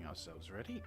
ourselves ready.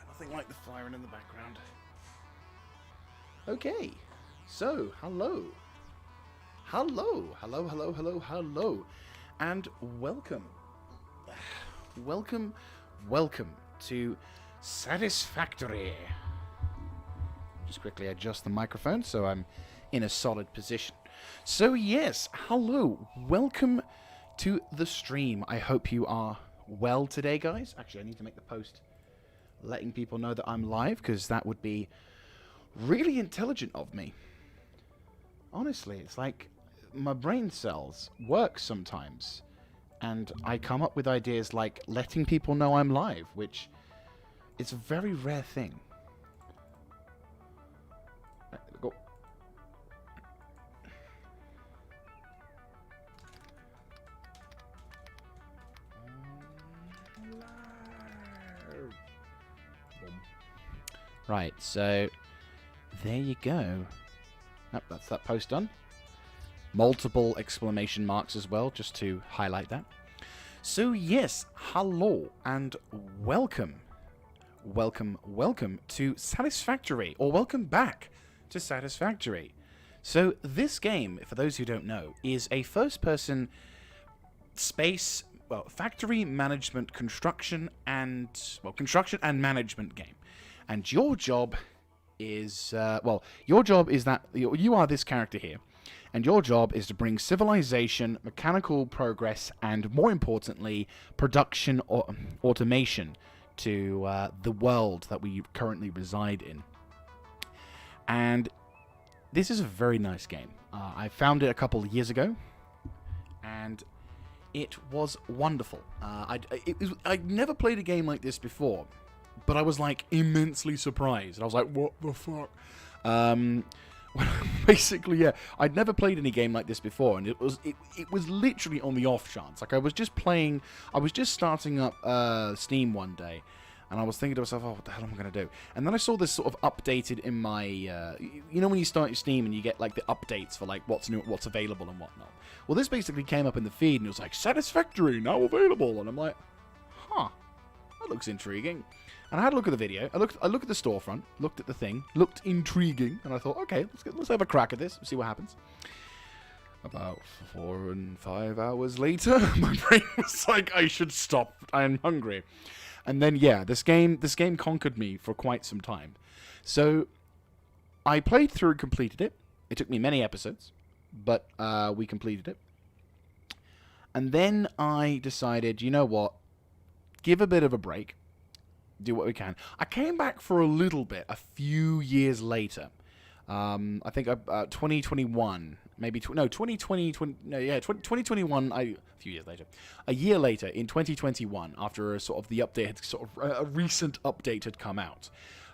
Nothing like the firing in the background. Okay, so hello, and welcome, welcome to Satisfactory. Just quickly adjust the microphone so I'm in a solid position. So yes, hello, welcome to the stream. I hope you are well today, guys. Actually, I need to make the post letting people know that I'm live, because that would be really intelligent of me. Honestly, it's like my brain cells work sometimes, and I come up with ideas like letting people know I'm live, which is a very rare thing. Go. Right, so there you go. Nope, that's that post done. Multiple exclamation marks as well, just to highlight that. So yes, hello and welcome. Welcome to Satisfactory, or welcome back to Satisfactory. So this game, for those who don't know, is a first-person space, factory management, construction and management game. And your job is, that you are this character here, and your job is to bring civilization, mechanical progress, and more importantly, production or automation to the world that we currently reside in. And this is a very nice game. I found it a couple of years ago, and it was wonderful. I'd never played a game like this before, but I was like immensely surprised. I was like, what the fuck? Basically, yeah, I'd never played any game like this before, and it was literally on the off chance. Like I was just starting up Steam one day, and I was thinking to myself, oh, what the hell am I going to do? And then I saw this sort of updated in my, you know when you start your Steam and you get like the updates for like what's new, what's available and whatnot. Well, this basically came up in the feed, and it was like, Satisfactory, now available. And I'm like, huh, that looks intriguing. And I had a look at the video. I looked at the storefront, looked at the thing, looked intriguing, and I thought, okay, let's have a crack at this, see what happens. About 4 and 5 hours later, my brain was like, I should stop. I'm hungry. And then yeah, this game conquered me for quite some time. So I played through and completed it. It took me many episodes, but we completed it. And then I decided, you know what? Give a bit of a break. Do what we can. I came back for a little bit a few years later. I think 2021, maybe 2021. A few years later, a year later in 2021, after the update had a recent update had come out.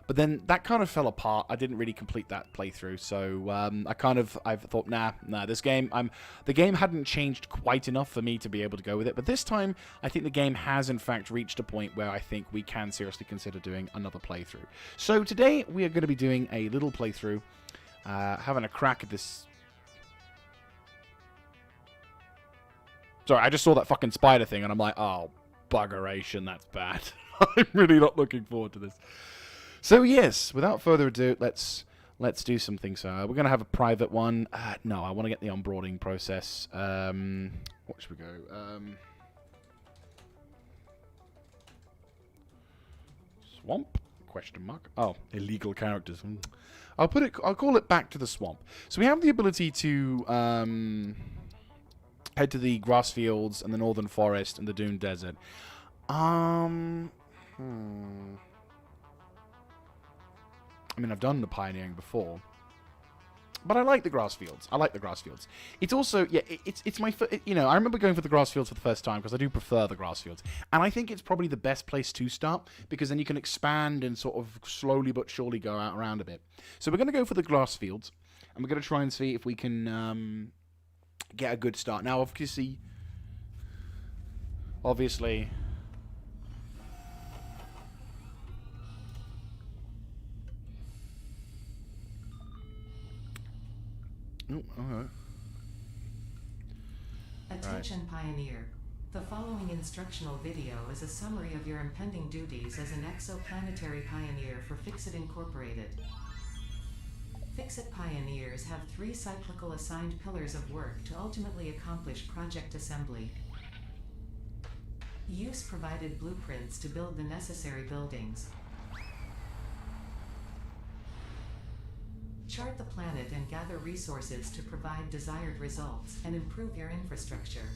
But then that kind of fell apart. I didn't really complete that playthrough, so I thought, nah, this game, the game hadn't changed quite enough for me to be able to go with it. But this time, I think the game has in fact reached a point where I think we can seriously consider doing another playthrough. So today we are going to be doing a little playthrough, having a crack at this. Sorry, I just saw that fucking spider thing, and I'm like, oh, buggeration, that's bad. I'm really not looking forward to this. So yes, without further ado, let's do something. So we're gonna have a private one. No, I want to get the onboarding process. What should we go? Swamp. Question mark. Oh, illegal characters. I'll call it Back to the Swamp. So we have the ability to head to the grass fields and the northern forest and the dune desert. I mean, I've done the pioneering before, but I like the grass fields. It's also, yeah, it's my, you know, I remember going for the grass fields for the first time because I do prefer the grass fields, and I think it's probably the best place to start because then you can expand and sort of slowly but surely go out around a bit. So we're going to go for the grass fields, and we're going to try and see if we can get a good start. Now, obviously. Oh, alright. Attention, Pioneer. The following instructional video is a summary of your impending duties as an exoplanetary pioneer for Fixit Incorporated. Fixit Pioneers have 3 cyclical assigned pillars of work to ultimately accomplish project assembly. Use provided blueprints to build the necessary buildings. Chart the planet and gather resources to provide desired results and improve your infrastructure.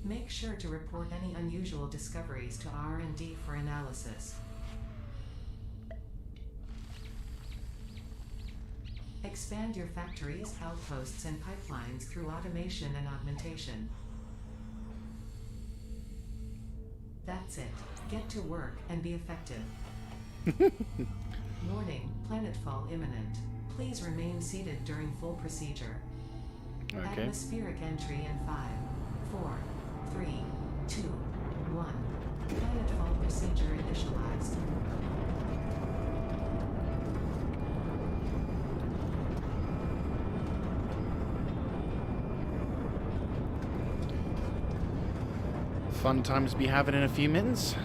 Make sure to report any unusual discoveries to R&D for analysis. Expand your factories, outposts, and pipelines through automation and augmentation. That's it. Get to work and be effective. Warning, planetfall imminent. Please remain seated during full procedure. Okay. Atmospheric entry in 5, 4, 3, 2, 1. Planetfall procedure initialized. Fun times to be having in a few minutes.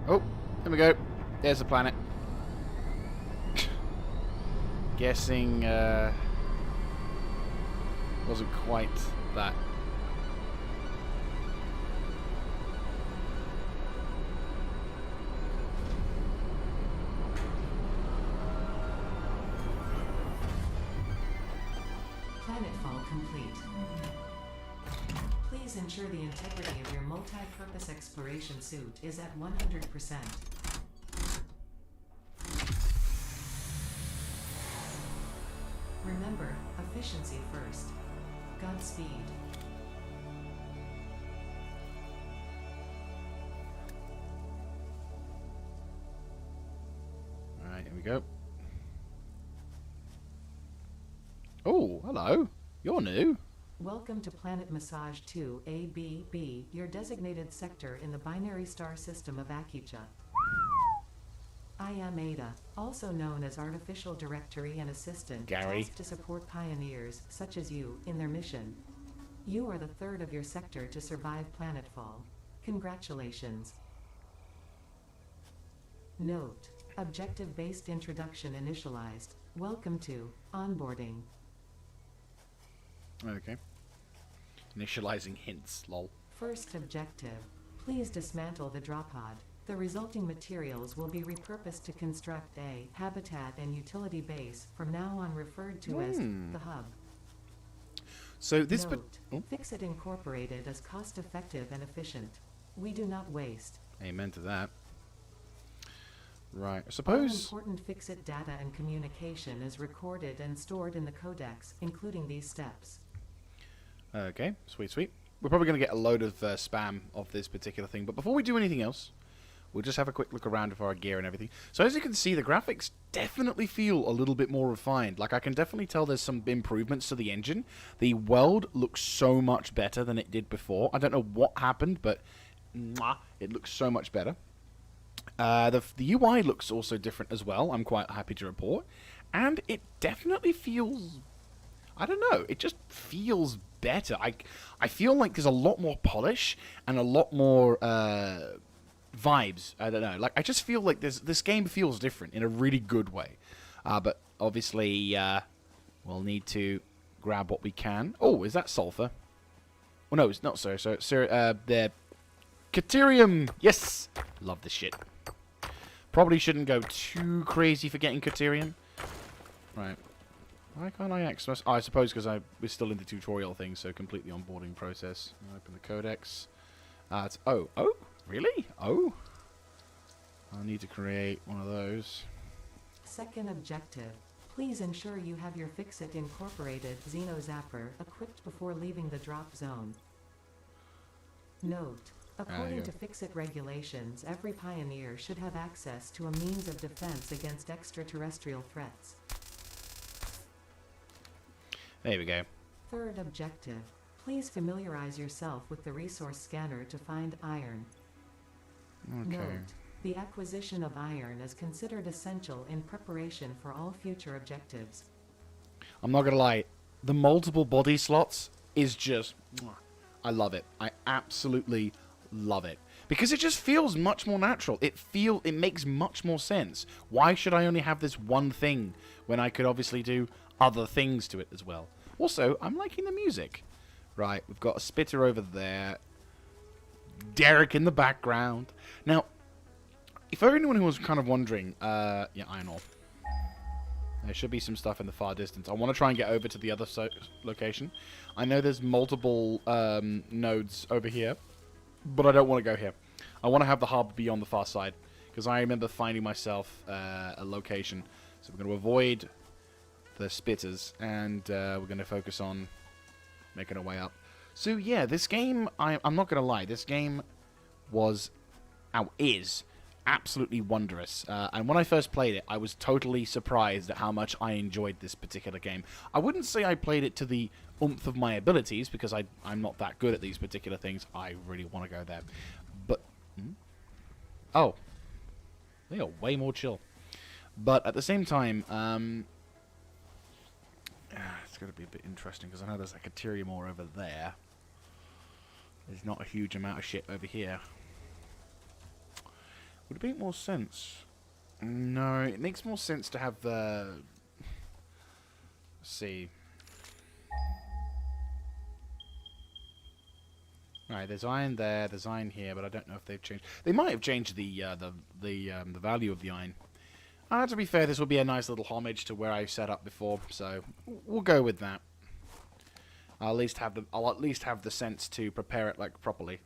Oh, there we go. There's the planet. Guessing wasn't quite that. Planetfall complete. Please ensure the integrity of your multi-purpose exploration suit is at 100%. Remember, efficiency first. Godspeed. Alright, here we go. Oh, hello. You're new. Welcome to Planet Massage 2 ABB, your designated sector in the binary star system of Akicha. I am Ada, also known as Artificial Directory and Assistant, Gary. tasked to support pioneers, such as you, in their mission. You are the third of your sector to survive planetfall. Congratulations. Note: objective-based introduction initialized. Welcome to onboarding. Okay. Initializing hints, lol. First objective: please dismantle the drop pod. The resulting materials will be repurposed to construct a habitat and utility base, from now on referred to as the hub. So this Note: Fixit Incorporated is cost-effective and efficient. We do not waste. Amen to that. Right, I All suppose. important Fixit data and communication is recorded and stored in the codex, including these steps. Okay, sweet, sweet. We're probably going to get a load of spam of this particular thing, but before we do anything else, we'll just have a quick look around for our gear and everything. So as you can see, the graphics definitely feel a little bit more refined. Like, I can definitely tell there's some improvements to the engine. The world looks so much better than it did before. I don't know what happened, but it looks so much better. The UI looks also different as well, I'm quite happy to report. And it definitely feels... I don't know, it just feels better. I feel like there's a lot more polish and a lot more vibes. I don't know, like, I just feel like this game feels different in a really good way. But obviously, we'll need to grab what we can. Oh, is that sulfur? Oh, no, it's not, sir. So, the Caterium. Yes! Love this shit. Probably shouldn't go too crazy for getting Caterium. Right. Why can't I access? Oh, I suppose because we're still in the tutorial thing, so completely onboarding process. Open the codex. It's oh, really? Oh, I need to create one of those. Second objective. Please ensure you have your Fixit Incorporated Xeno Zapper equipped before leaving the drop zone. Note: according to Fixit regulations, every pioneer should have access to a means of defense against extraterrestrial threats. There we go. Third objective. Please familiarize yourself with the resource scanner to find iron. Okay. Note: the acquisition of iron is considered essential in preparation for all future objectives. I'm not gonna lie, the multiple body slots is just... I love it. I absolutely love it. Because it just feels much more natural. It makes much more sense. Why should I only have this one thing when I could obviously do other things to it as well? Also, I'm liking the music. Right, we've got a spitter over there. Derek in the background. Now, if anyone who was kind of wondering, yeah, iron ore. There should be some stuff in the far distance. I want to try and get over to the other location. I know there's multiple nodes over here, but I don't want to go here. I want to have the hub be on the far side, because I remember finding myself a location. So we're going to avoid the spitters, and we're going to focus on making our way up. So yeah, this game, I'm not going to lie, this game is absolutely wonderous. And when I first played it, I was totally surprised at how much I enjoyed this particular game. I wouldn't say I played it to the oomph of my abilities, because I'm not that good at these particular things. I really want to go there. But, oh, they are way more chill. But at the same time, it's going to be a bit interesting, because I know there's like a Caterium ore over there. There's not a huge amount of shit over here. Would it make more sense? No, it makes more sense to have the... Let's see. Alright, there's iron there, there's iron here, but I don't know if they've changed. They might have changed the value of the iron. To be fair, this will be a nice little homage to where I set up before, so we'll go with that. I'll at least have the sense to prepare it like properly.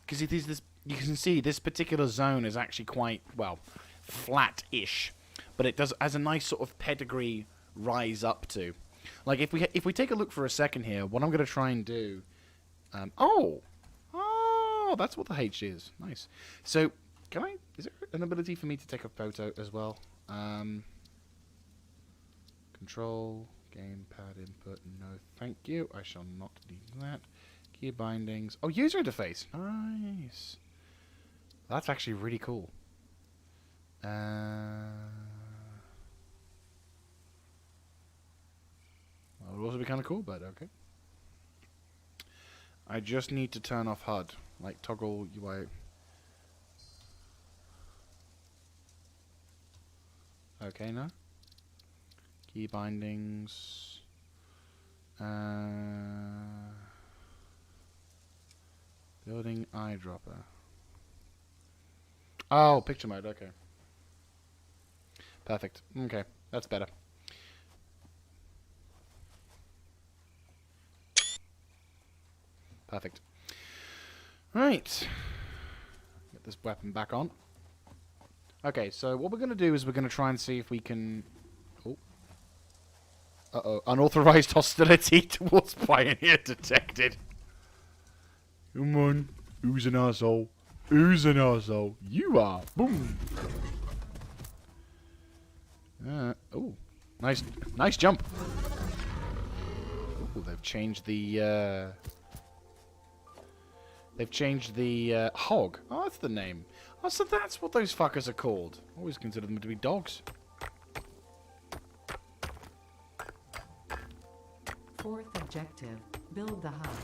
Because it is this, you can see this particular zone is actually quite, well, flat-ish, but it has a nice sort of pedigree rise up to. Like if we take a look for a second here, what I'm going to try and do, oh, that's what the H is. Nice. So, is there an ability for me to take a photo as well? Control, gamepad input, no thank you. I shall not need that. Key bindings. Oh, user interface. Nice. That's actually really cool. That would also be kind of cool, but okay. I just need to turn off HUD. Like toggle UI. Okay, now. Key bindings. Building eyedropper. Oh, picture mode, okay. Perfect. Okay, that's better. Perfect. Right. Get this weapon back on. Okay, so what we're going to do is we're going to try and see if we can... Oh. Uh-oh. Unauthorized hostility towards Pioneer detected. Come on. Who's an arsehole? Who's an arsehole? You are. Boom. Oh. Nice jump. Oh, they've changed the... They've changed the hog. Oh, that's the name. Oh, so that's what those fuckers are called. Always considered them to be dogs. Fourth objective, build the hub.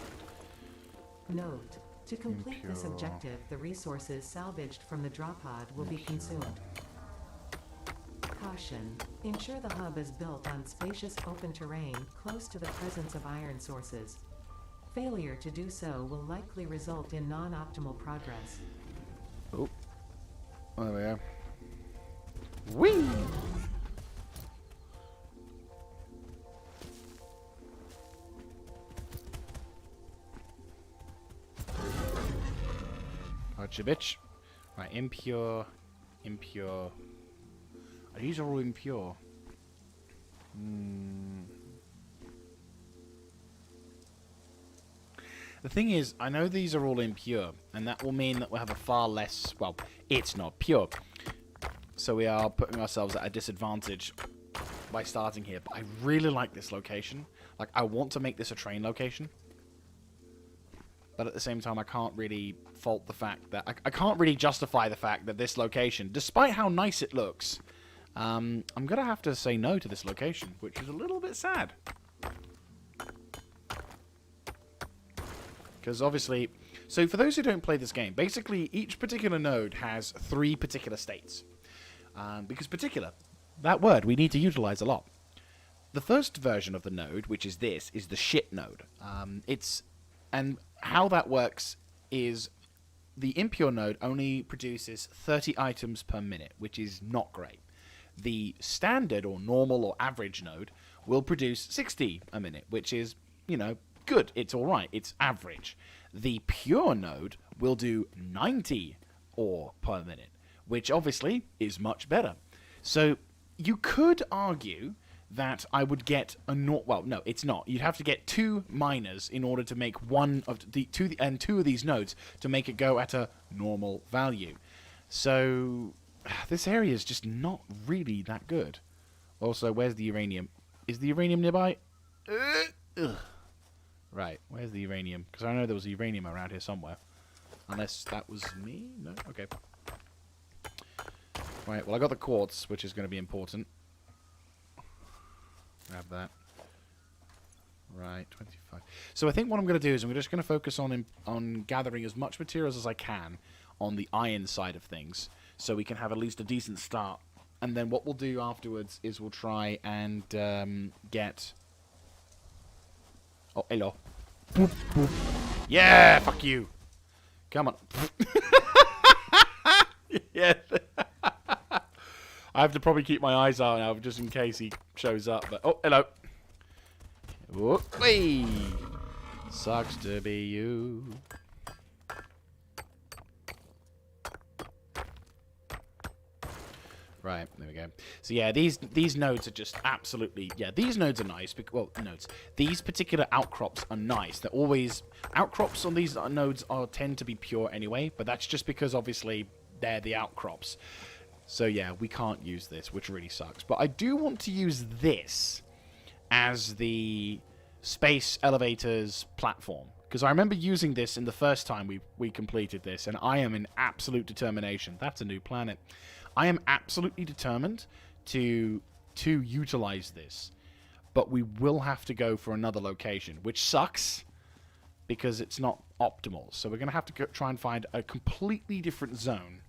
Note: to complete this objective, the resources salvaged from the drop pod will be consumed. Caution. Ensure the hub is built on spacious open terrain close to the presence of iron sources. Failure to do so will likely result in non-optimal progress. Oh. There we go. Whee! Gotcha, bitch. Right, impure. Impure. These are all impure. The thing is, I know these are all impure, and that will mean that we'll have a far less... Well, it's not pure. So we are putting ourselves at a disadvantage by starting here. But I really like this location. Like, I want to make this a train location. But at the same time, I can't really fault the fact that... I can't really justify the fact that this location, despite how nice it looks... I'm going to have to say no to this location, which is a little bit sad. Because obviously... So for those who don't play this game, basically each particular node has 3 particular states. Because particular, that word we need to utilize a lot. The first version of the node, which is this, is the shit node. And how that works is the impure node only produces 30 items per minute, which is not great. The standard or normal or average node will produce 60 a minute, which is, you know, good. It's all right. It's average. The pure node will do 90 ore per minute, which obviously is much better. So you could argue that I would get a well, no, it's not. You'd have to get 2 miners in order to make one of the two of these nodes to make it go at a normal value. So this area is just not really that good. Also, where's the uranium? Is the uranium nearby? Right, where's the uranium? Because I know there was uranium around here somewhere. Unless that was me? No? Okay. Right, well I got the quartz, which is going to be important. Grab that. Right, 25. So I think what I'm going to do is I'm just going to focus on gathering as much materials as I can on the iron side of things, so we can have at least a decent start. And then what we'll do afterwards is we'll try and get... Oh, hello. Boop, boop. Yeah, fuck you. Come on. Yeah. I have to probably keep my eyes out now, just in case he shows up. But oh, hello. Whoop-wee. Sucks to be you. Right, there we go. So yeah, these nodes are just absolutely... Yeah, these nodes are nice. Well, nodes. These particular outcrops are nice. They're always... Outcrops on these nodes tend to be pure anyway, but that's just because, obviously, they're the outcrops. So yeah, we can't use this, which really sucks. But I do want to use this as the space elevators platform. Because I remember using this in the first time we completed this, and I am in absolute determination. That's a new planet. I am absolutely determined to utilize this. But we will have to go for another location, which sucks because it's not optimal. So we're going to have to try and find a completely different zone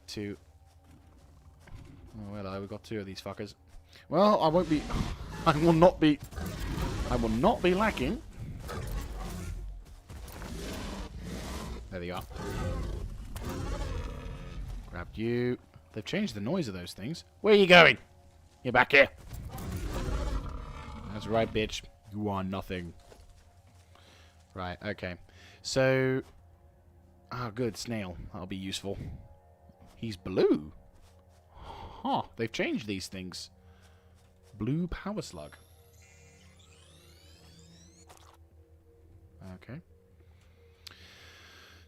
to... Oh, hello, we've got 2 of these fuckers. Well, I won't be... I will not be lacking. There they are. Grabbed you. They've changed the noise of those things. Where are you going? You're back here. That's right, bitch. You are nothing. Right, okay. So... Oh, good. Snail. That'll be useful. He's blue. Huh. They've changed these things. Blue power slug. Okay.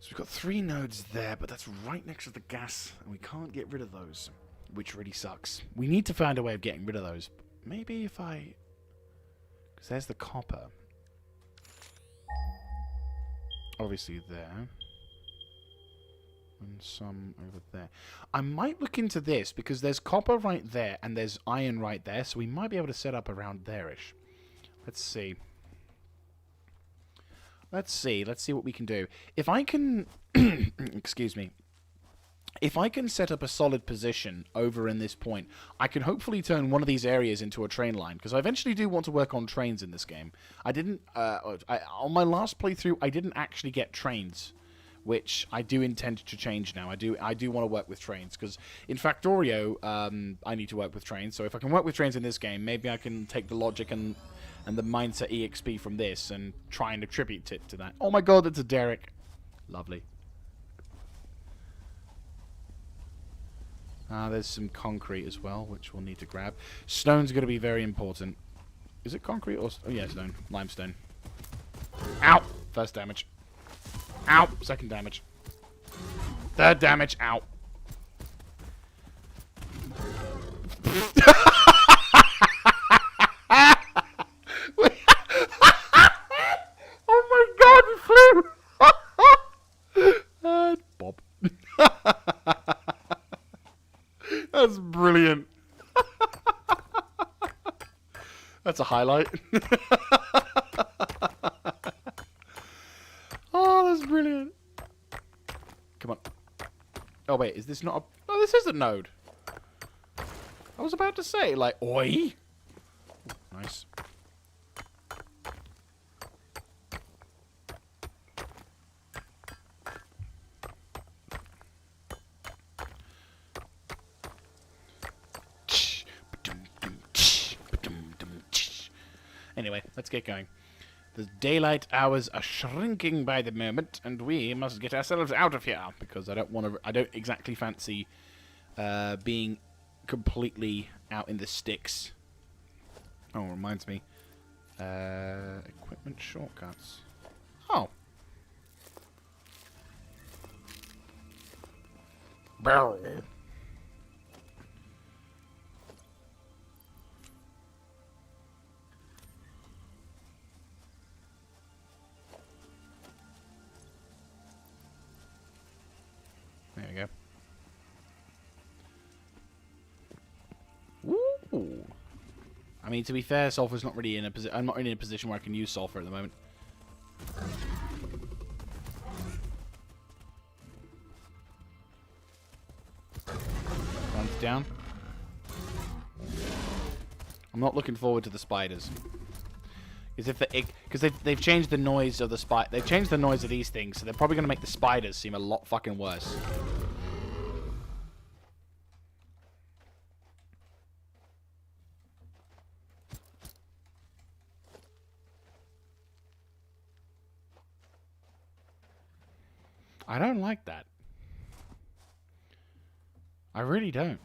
So we've got 3 nodes there, but that's right next to the gas, and we can't get rid of those, which really sucks. We need to find a way of getting rid of those. Maybe if I... Because there's the copper. Obviously there. And some over there. I might look into this, because there's copper right there, and there's iron right there, so we might be able to set up around there-ish. Let's see. Let's see what we can do. If I can... excuse me. if I can set up a solid position over in this point, I can hopefully turn one of these areas into a train line, because I eventually do want to work on trains in this game. I didn't, on my last playthrough, I didn't actually get trains, which I do intend to change now. I do want to work with trains, because in Factorio, I need to work with trains, so if I can work with trains in this game, maybe I can take the logic and the mindset EXP from this and try and attribute it to that. Oh my god, it's a derrick. Lovely. There's some concrete as well, which we'll need to grab. Stone's going to be very important. Is it concrete or... Oh, yeah, stone. Limestone. Ow! First damage. Ow! Second damage. Third damage. Ow. Oh my god, he flew! Bob. That's brilliant. That's a highlight. Oh, that's brilliant. Come on. Oh, wait, is this not a... Oh, this is a node. I was about to say, like, oi. Nice. Anyway, let's get going. The daylight hours are shrinking by the moment, and we must get ourselves out of here, because I don't exactly fancy being completely out in the sticks. Oh, reminds me. Equipment shortcuts. Oh. Barrel. There we go. Ooh. I mean, to be fair, sulfur's not really in a position. I'm not really in a position where I can use sulfur at the moment. One's down. I'm not looking forward to the spiders. Because they've changed the noise of the they've changed the noise of these things, so they're probably going to make the spiders seem a lot fucking worse. I don't like that. I really don't.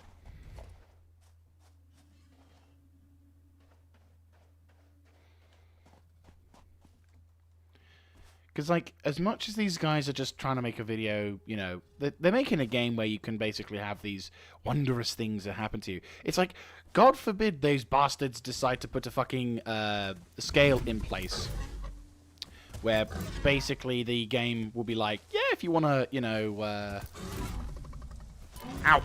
Because, like, as much as these guys are just trying to make a video, you know, they're making a game where you can basically have these wondrous things that happen to you. It's like, God forbid those bastards decide to put a fucking scale in place. Where basically the game will be like, yeah, if you want to, you know, ow.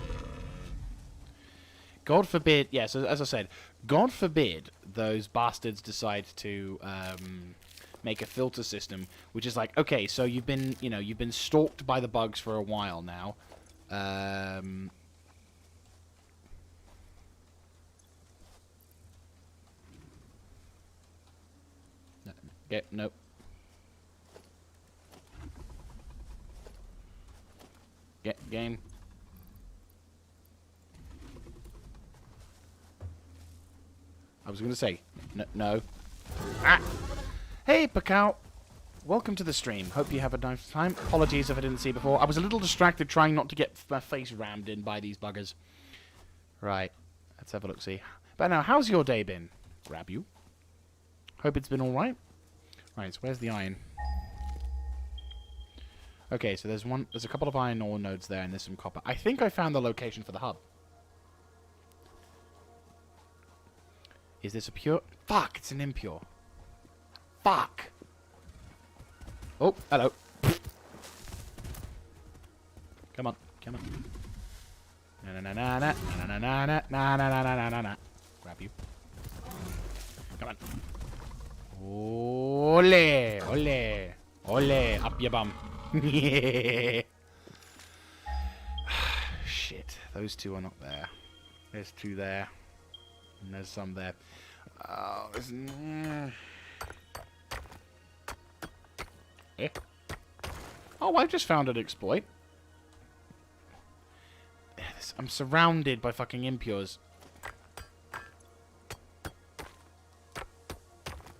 God forbid, yes, as I said, God forbid those bastards decide to make a filter system, which is like, okay, so you've been stalked by the bugs for a while now. Nope. Game. I was going to say, no. Ah! Hey, Pacao. Welcome to the stream. Hope you have a nice time. Apologies if I didn't see you before. I was a little distracted trying not to get my face rammed in by these buggers. Right. Let's have a look-see. But now, how's your day been? Grab you. Hope it's been alright. Right, so where's the iron? Okay, so there's a couple of iron ore nodes there, and there's some copper. I think I found the location for the hub. Is this a pure? Fuck, it's an impure. Fuck. Oh, hello. Come on, come on. Na na na na na na na na na na na na na. Grab you. Come on. Ole, ole, ole, up your bum. those two are not there. There's two there. And there's some there. Oh, there's... Eh? Oh, I just found an exploit. I'm surrounded by fucking impures.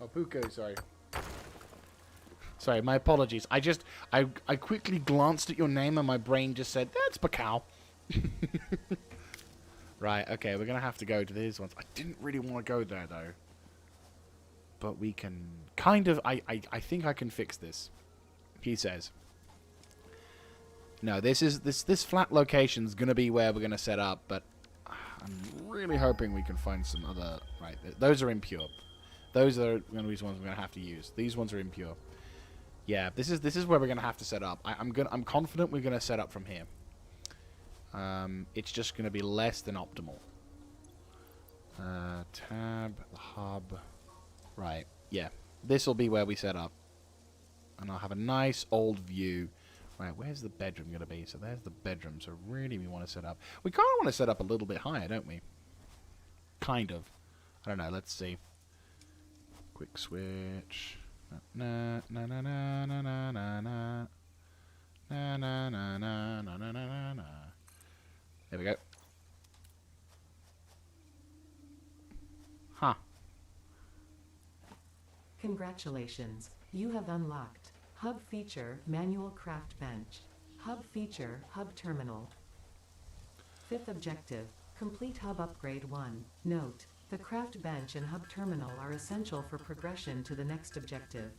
Oh, Puko, sorry. Sorry, my apologies. I quickly glanced at your name and my brain just said, that's Bacau. Right, okay, we're going to have to go to these ones. I didn't really want to go there, though. But we can kind of... I think I can fix this. He says. No, this flat location's going to be where we're going to set up, but I'm really hoping we can find some other... Right, those are impure. Those are going to be the ones we're going to have to use. These ones are impure. Yeah, this is where we're going to have to set up. I'm confident we're going to set up from here. It's just going to be less than optimal. Tab, hub. Right, yeah. This will be where we set up. And I'll have a nice old view. Right, where's the bedroom going to be? So there's the bedroom. So really we want to set up... We kind of want to set up a little bit higher, don't we? Kind of. I don't know, let's see. Quick switch. Na na na na na na na na. Na na na na na na na na. There we go. Huh. Congratulations, you have unlocked Hub Feature Manual Craft Bench. Hub Feature Hub Terminal. 5th objective, complete Hub Upgrade 1. Note, the Craft Bench and Hub Terminal are essential for progression to the next objective.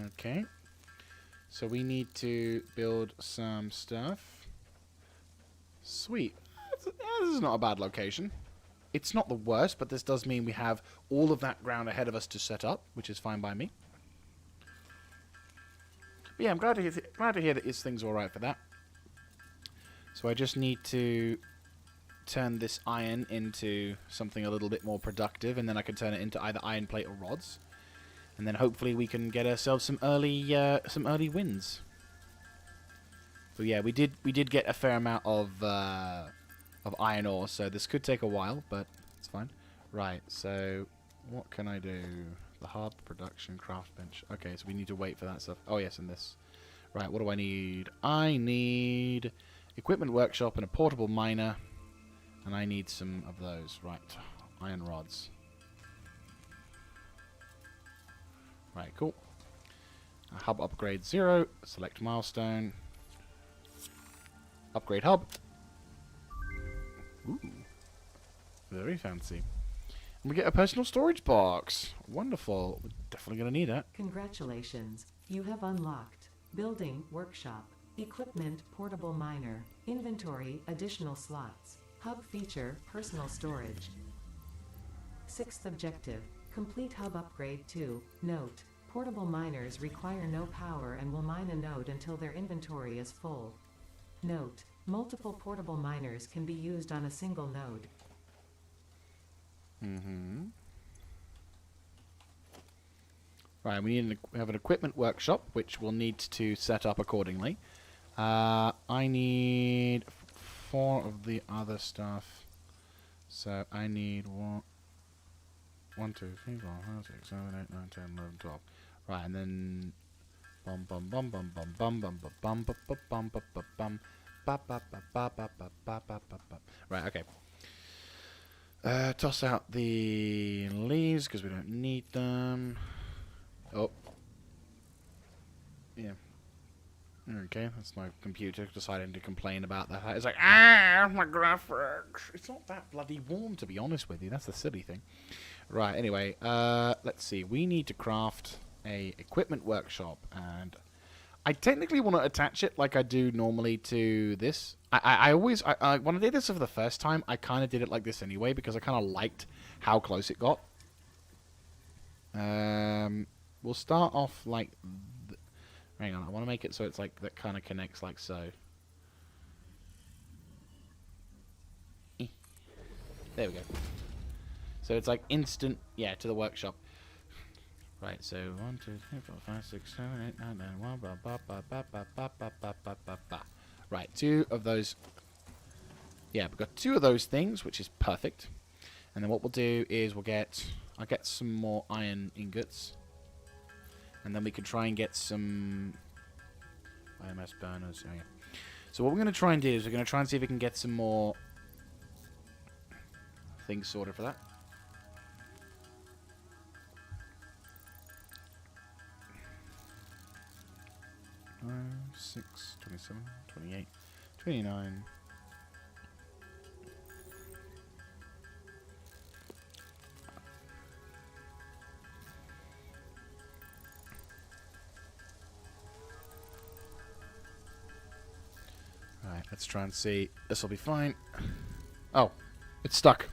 Okay. So we need to build some stuff. Sweet. This is not a bad location. It's not the worst, but this does mean we have all of that ground ahead of us to set up, which is fine by me. But yeah, I'm glad to hear that this thing's all right for that. So I just need to turn this iron into something a little bit more productive, and then I can turn it into either iron plate or rods. And then hopefully we can get ourselves some early wins. But yeah, we did get a fair amount of iron ore, so this could take a while, but it's fine. Right, so what can I do? The hub, production, craft bench. Okay, so we need to wait for that stuff. Oh yes, and this. Right, what do I need? I need equipment workshop and a portable miner, and I need some of those. Right, iron rods. Right, cool. Hub upgrade 0. Select milestone. Upgrade hub. Ooh. Very fancy. And we get a personal storage box. Wonderful. We're definitely going to need it. Congratulations, you have unlocked Building Workshop. Equipment Portable Miner. Inventory Additional slots. Hub Feature Personal Storage. 6th objective, complete Hub Upgrade 2. Note, portable miners require no power and will mine a node until their inventory is full. Note, multiple portable miners can be used on a single node. Right, we have an equipment workshop, which we'll need to set up accordingly. I need 4 of the other stuff. So I need 1, 2, 3, 4, 5, 6, 7, 8, 9, 10, 11, 12. Right, and then bum bum bum bum bum bum bum bum bum bum bum bum bum. Right, okay. Toss out the leaves because we don't need them. Oh. Yeah. Okay, that's my computer deciding to complain about that. It's like, my graphics. It's not that bloody warm, to be honest with you. That's the silly thing. Right, anyway, let's see. We need to craft a equipment workshop, and I technically want to attach it like I do normally to this. I always, when I did this for the first time, I kind of did it like this anyway, because I kind of liked how close it got. We'll start off like... Hang on, I want to make it so it's like, that kind of connects like so. There we go. So it's like instant, yeah, to the workshop. Right, so 1, 2, 3, 4, 5, 6, 7, 8, 9, 10, 1, ba ba ba ba ba ba ba ba ba ba ba. Right, 2 of those. Yeah, we've got 2 of those things, which is perfect. And then what we'll do is I'll get some more iron ingots. And then we can try and get some IMS burners. Oh, yeah. So what we're going to try and do is we're going to try and see if we can get some more things sorted for that. Five, 6, 27, 28, 29. Alright, let's try and see. This will be fine. Oh, it's stuck.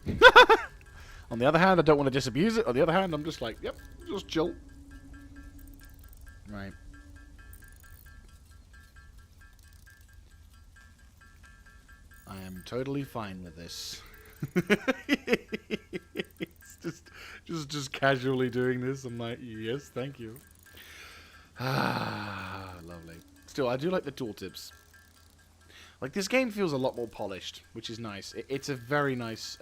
On the other hand, I don't want to disabuse it. On the other hand, I'm just like, yep, just chill. Right. I am totally fine with this. It's just casually doing this. I'm like, yes, thank you. Ah, lovely. Still, I do like the tooltips. Like, this game feels a lot more polished, which is nice. It's a very nice,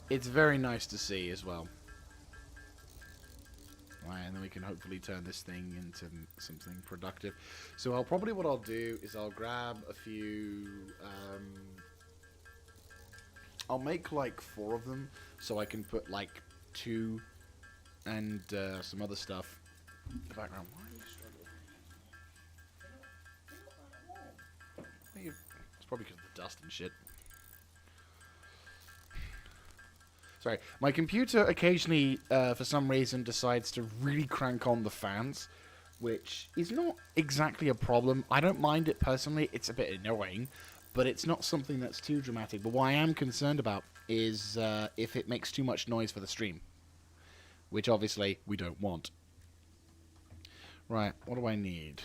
it's very nice to see as well. Right, and then we can hopefully turn this thing into something productive. So what I'll do is I'll grab a few, I'll make like 4 of them, so I can put like 2 and some other stuff in the background. Why are you struggling? It's probably because of the dust and shit. Sorry, my computer occasionally, for some reason, decides to really crank on the fans, which is not exactly a problem. I don't mind it personally. It's a bit annoying, but it's not something that's too dramatic. But what I am concerned about is if it makes too much noise for the stream, which obviously we don't want. Right, what do I need?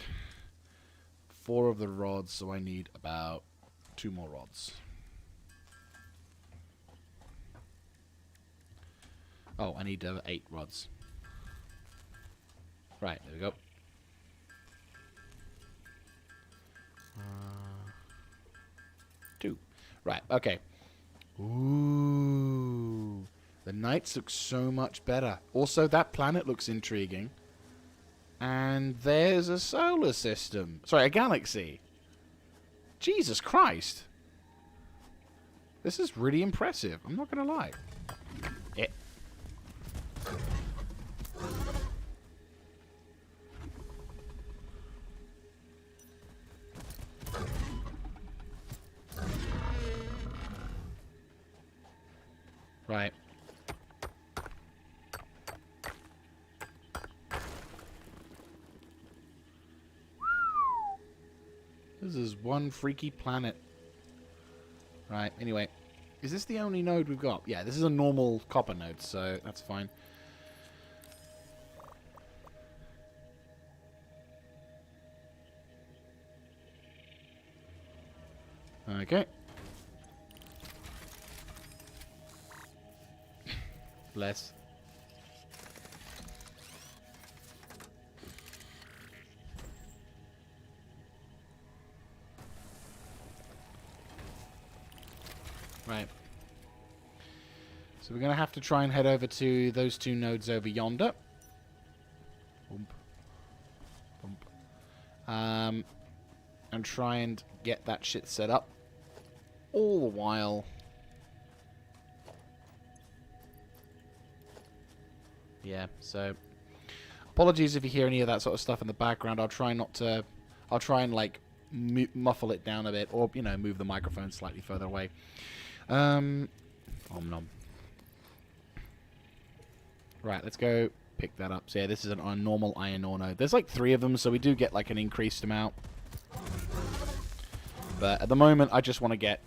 4 of the rods, so I need about 2 more rods. Oh, I need 8 rods. Right, there we go. 2. Right, okay. Ooh. The nights look so much better. Also, that planet looks intriguing. And there's a solar system. Sorry, a galaxy. Jesus Christ. This is really impressive. I'm not going to lie. Yeah. Right. This is one freaky planet. Right, anyway. Is this the only node we've got? Yeah, this is a normal copper node, so that's fine. Okay. Bless. Right. So we're going to have to try and head over to those 2 nodes over yonder. Boom. Boom. And try and get that shit set up. All the while. Yeah, so apologies if you hear any of that sort of stuff in the background. I'll try not to. I'll try and like muffle it down a bit, or you know, move the microphone slightly further away. Om nom. Right, let's go pick that up. So yeah, this is a normal iron ore node. There's like 3 of them, so we do get like an increased amount. But at the moment, I just want to get.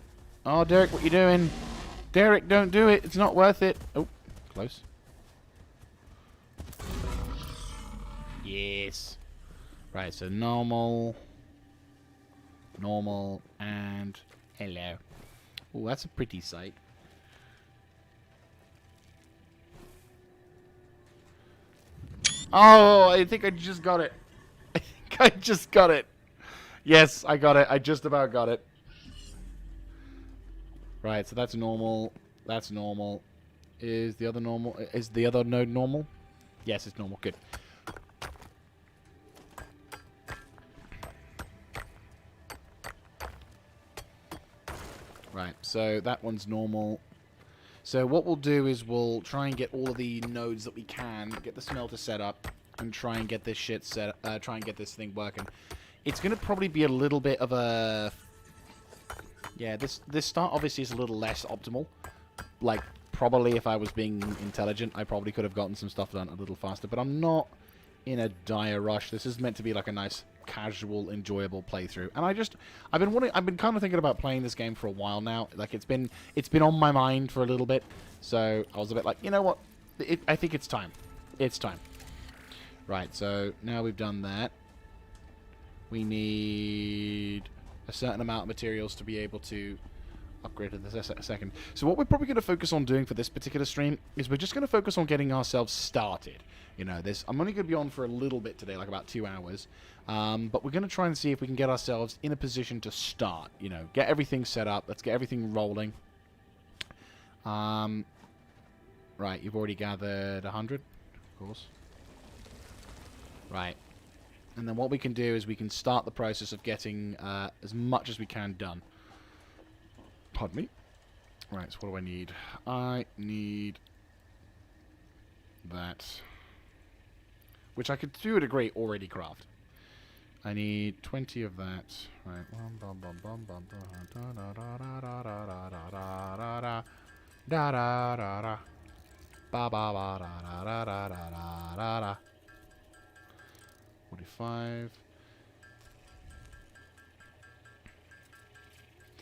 Oh, Derek, what you doing? Derek, don't do it. It's not worth it. Oh, close. Yes. Right, so normal, and hello. Oh, that's a pretty sight. Oh, I think I just got it. I think I just got it. Yes, I got it. I just about got it. Right, so that's normal. That's normal. Is the other normal? Is the other node normal? Yes, it's normal. Good. Right, so that one's normal. So what we'll do is we'll try and get all of the nodes that we can, get the smelter set up, and try and get this shit set. Try and get this thing working. It's gonna probably be a little bit of a. Yeah, this start obviously is a little less optimal. Like, probably if I was being intelligent, I probably could have gotten some stuff done a little faster. But I'm not in a dire rush. This is meant to be like a nice, casual, enjoyable playthrough. And I've been kind of thinking about playing this game for a while now. Like, it's been on my mind for a little bit. So I was a bit like, you know what? I think it's time. It's time. Right, so now we've done that. We need a certain amount of materials to be able to upgrade in a second. So what we're probably going to focus on doing for this particular stream is we're just going to focus on getting ourselves started. You know, I'm only going to be on for a little bit today, like about 2 hours. But we're going to try and see if we can get ourselves in a position to start. You know, get everything set up. Let's get everything rolling. Right, you've already gathered 100, of course. Right. And then what we can do is we can start the process of getting as much as we can done. Pardon me. Right, so what do I need? I need that. Which I could, to a degree, already craft. I need 20 of that. Right. Da da da da. Ba ba ba da da da da da da da. 45.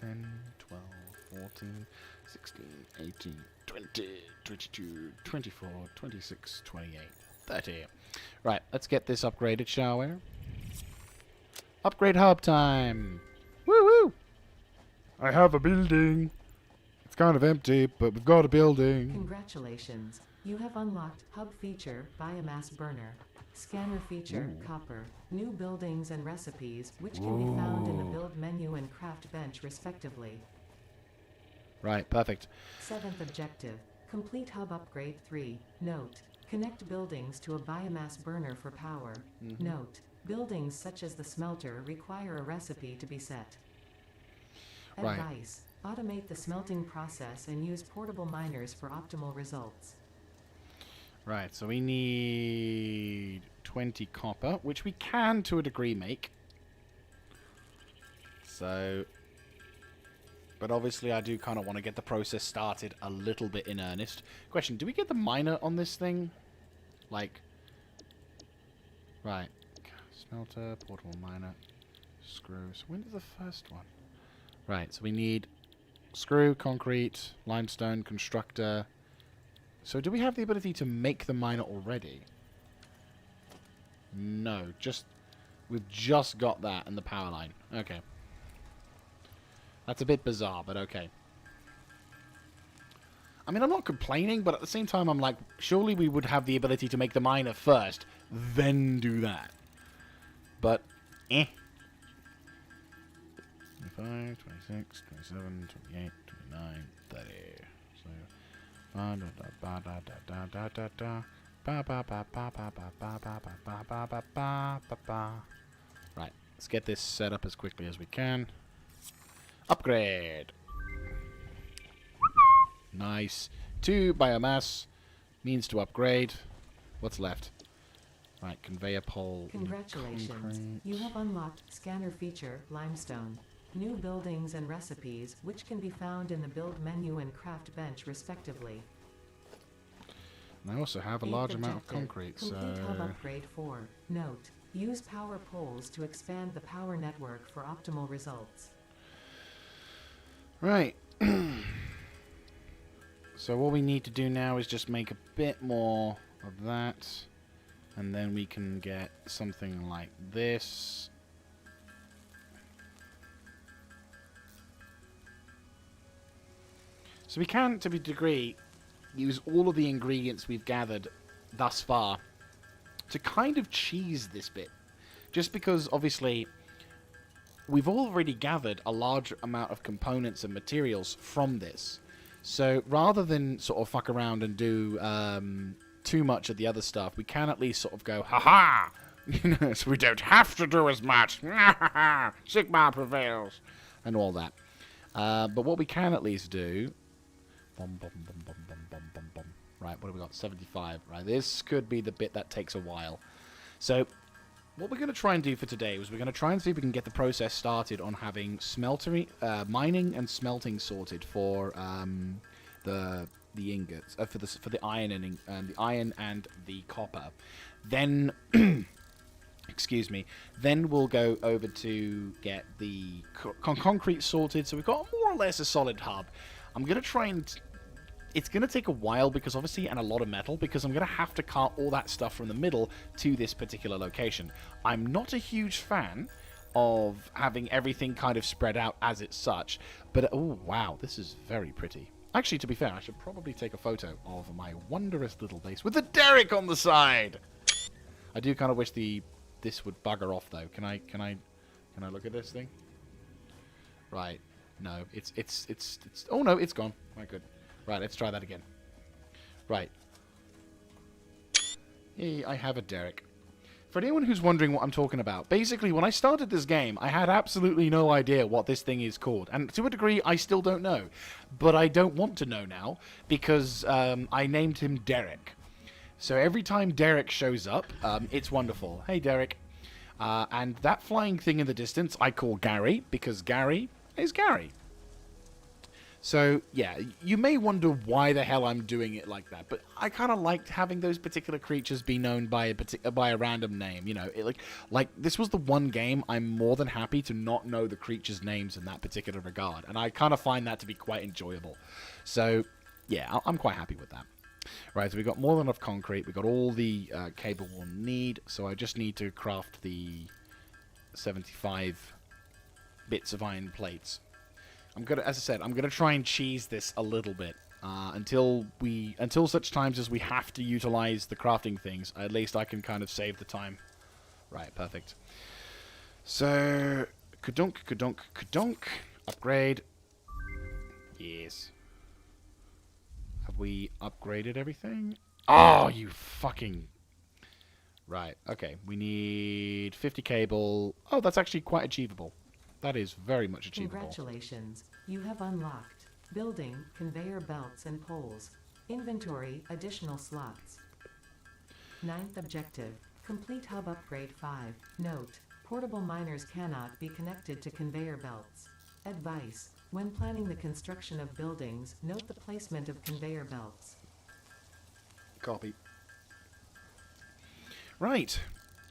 10, 12, 14, 16, 18, 20, 22, 24, 26, 28, 30. Right, let's get this upgraded, shall we? Upgrade hub time! Woo-woo! I have a building. It's kind of empty, but we've got a building. Congratulations. You have unlocked Hub Feature, Biomass Burner. Scanner Feature, Copper. New buildings and recipes, which can be found in the Build menu and Craft bench, respectively. Right, perfect. 7th objective. Complete Hub Upgrade 3. Note. Connect buildings to a biomass burner for power. Note. Buildings such as the smelter require a recipe to be set. Right. Advice. Automate the smelting process and use portable miners for optimal results. Right, so we need 20 copper, which we can, to a degree, make. So, but obviously I do kind of want to get the process started a little bit in earnest. Question, do we get the miner on this thing? Like, right. Smelter, portable miner, screw. So when is the first one? Right, so we need screw, concrete, limestone, constructor. So do we have the ability to make the miner already? No, we've just got that and the power line. Okay. That's a bit bizarre, but okay. I mean, I'm not complaining, but at the same time, I'm like, surely we would have the ability to make the miner first, then do that. But, 25, 26, 27, 28, 29, 30. So, right, let's get this set up as quickly as we can. Upgrade. Nice. 2 biomass means to upgrade. What's left? Right, conveyor pole. Congratulations. Concrete. You have unlocked Scanner Feature, Limestone. New buildings and recipes, which can be found in the Build menu and Craft bench, respectively. And I also have a 8th large amount of objective. concrete, so... Complete Hub Upgrade 4. Note. Use power poles to expand the power network for optimal results. Right. So what we need to do now is just make a bit more of that. And then we can get something like this. So we can, to a degree, use all of the ingredients we've gathered thus far to kind of cheese this bit. Just because, obviously, we've already gathered a large amount of components and materials from this. So rather than sort of fuck around and do too much of the other stuff, we can at least sort of go, ha-ha! So we don't have to do as much. Sigma prevails. And all that. But what we can at least do... Right, what have we got? 75. Right, this could be the bit that takes a while. So... what we're going to try and do for today is we're going to try and see if we can get the process started on having mining and smelting sorted for the ingots, for the iron and the copper. Then, excuse me. Then we'll go over to get the concrete sorted. So we've got more or less a solid hub. I'm going to try and. It's going to take a while because obviously, and a lot of metal, because I'm going to have to cart all that stuff from the middle to this particular location. I'm not a huge fan of having everything kind of spread out as it's such, but oh wow, this is very pretty. Actually, to be fair, I should probably take a photo of my wondrous little base with the derrick on the side. I do kind of wish this would bugger off though. Can I look at this thing? Right. No, it's oh no, it's gone. My good. Right, let's try that again. Right. Hey, I have a derrick. For anyone who's wondering what I'm talking about, basically, when I started this game, I had absolutely no idea what this thing is called. And to a degree, I still don't know. But I don't want to know now, because I named him Derek. So every time Derek shows up, it's wonderful. Hey, Derek. And that flying thing in the distance, I call Gary, because Gary is Gary. So, yeah, you may wonder why the hell I'm doing it like that, but I kind of liked having those particular creatures be known by a random name, you know. Like this was the one game I'm more than happy to not know the creatures' names in that particular regard, and I kind of find that to be quite enjoyable. So, yeah, I'm quite happy with that. Right, so we've got more than enough concrete, we've got all the cable we'll need, so I just need to craft the 75 bits of iron plates. As I said, I'm gonna try and cheese this a little bit until such times as we have to utilize the crafting things. At least I can kind of save the time. Right, perfect. So, kadunk, upgrade. Yes. Have we upgraded everything? Oh, you fucking. Right. Okay. We need 50 cable. Oh, that's actually quite achievable. That is very much achievable. Congratulations, you have unlocked building, conveyor belts and poles. Inventory, additional slots. 9th objective, complete hub upgrade 5. Note, portable miners cannot be connected to conveyor belts. Advice, when planning the construction of buildings, note the placement of conveyor belts. Copy. Right.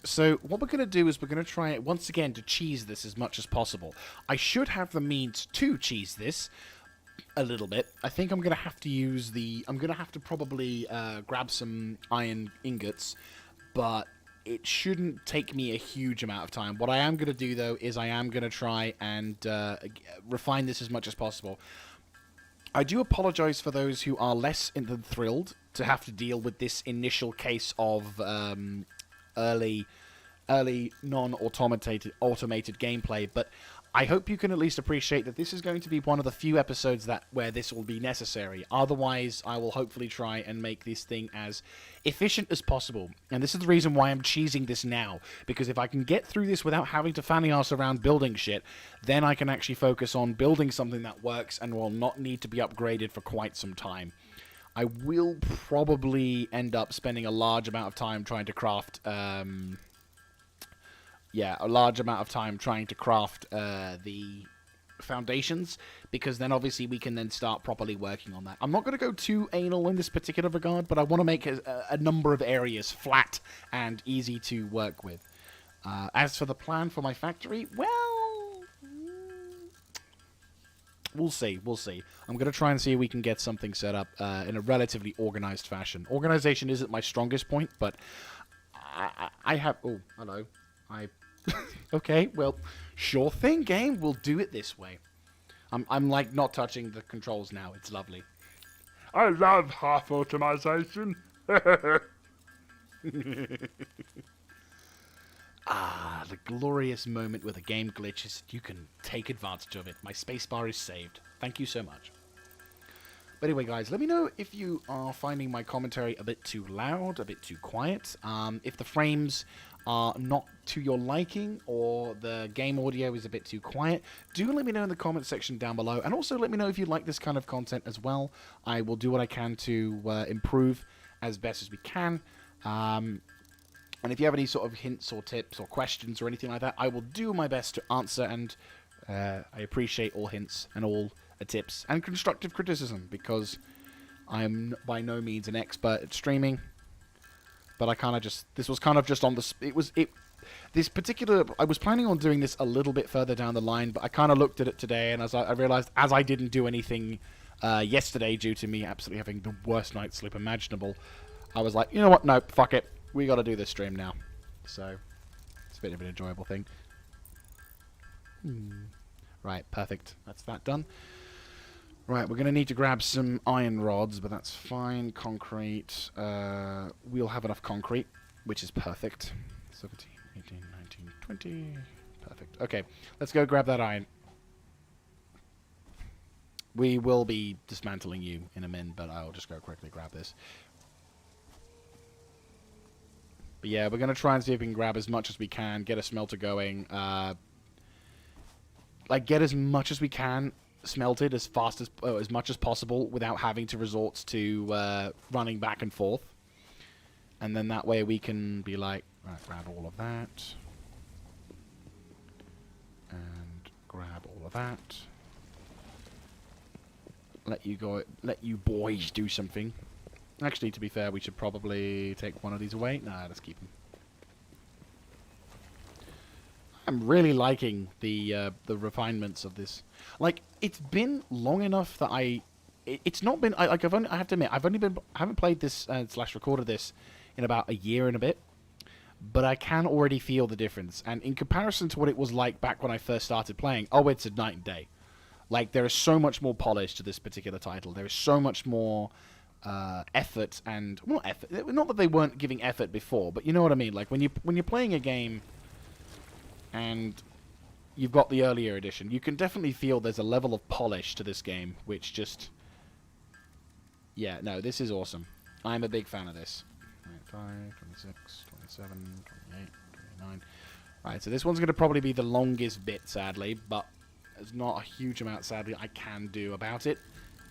So what we're going to do is we're going to try, once again, to cheese this as much as possible. I should have the means to cheese this a little bit. I think I'm going to have to use I'm going to have to probably grab some iron ingots, but it shouldn't take me a huge amount of time. What I am going to do, though, is I am going to try and refine this as much as possible. I do apologize for those who are less than thrilled to have to deal with this initial case of early non-automated gameplay, but I hope you can at least appreciate that this is going to be one of the few episodes where this will be necessary. Otherwise, I will hopefully try and make this thing as efficient as possible. And this is the reason why I'm cheesing this now, because if I can get through this without having to fanny arse around building shit, then I can actually focus on building something that works and will not need to be upgraded for quite some time. I will probably end up spending a large amount of time trying to craft, the foundations, because then obviously we can then start properly working on that. I'm not going to go too anal in this particular regard, but I want to make a number of areas flat and easy to work with. As for the plan for my factory, well, we'll see. I'm going to try and see if we can get something set up in a relatively organized fashion. Organization isn't my strongest point, but I have... Oh, hello. Okay, well, sure thing, game. We'll do it this way. I'm like not touching the controls now. It's lovely. I love half automation. The glorious moment where the game glitches. You can take advantage of it. My spacebar is saved. Thank you so much. But anyway, guys, let me know if you are finding my commentary a bit too loud, a bit too quiet. If the frames are not to your liking or the game audio is a bit too quiet, do let me know in the comment section down below. And also let me know if you like this kind of content as well. I will do what I can to improve as best as we can. And if you have any sort of hints or tips or questions or anything like that, I will do my best to answer. And I appreciate all hints and all tips and constructive criticism, because I'm by no means an expert at streaming. But I kind of just, this was kind of just on the, this particular, I was planning on doing this a little bit further down the line, but I kind of looked at it today, and I realized, as I didn't do anything yesterday due to me absolutely having the worst night's sleep imaginable, I was like, you know what, no, fuck it, we got to do this stream now. So, it's a bit of an enjoyable thing. Right, perfect, that's that done. Right, we're going to need to grab some iron rods, but that's fine. Concrete. We'll have enough concrete, which is perfect. 17, 18, 19, 20. Perfect. Okay, let's go grab that iron. We will be dismantling you in a minute, but I'll just go quickly grab this. But yeah, we're going to try and see if we can grab as much as we can, get a smelter going. Like, get as much as we can smelted as fast as much as possible without having to resort to running back and forth, and then that way we can be like, right, grab all of that and grab all of that, let you boys do something. Actually, to be fair, we should probably take one of these away. Nah, let's keep them. I'm really liking the refinements of this. Like, it's been long enough that it's not been. I have to admit, I haven't played this slash recorded this in about a year and a bit, but I can already feel the difference. And in comparison to what it was like back when I first started playing, oh, it's a night and day. Like, there is so much more polish to this particular title. There is so much more effort and effort. Not that they weren't giving effort before, but you know what I mean. Like when you're playing a game and you've got the earlier edition, you can definitely feel there's a level of polish to this game, which just... Yeah, no, this is awesome. I'm a big fan of this. 25, 26, 27, 28, 29... Right, so this one's going to probably be the longest bit, sadly, but there's not a huge amount, sadly, I can do about it,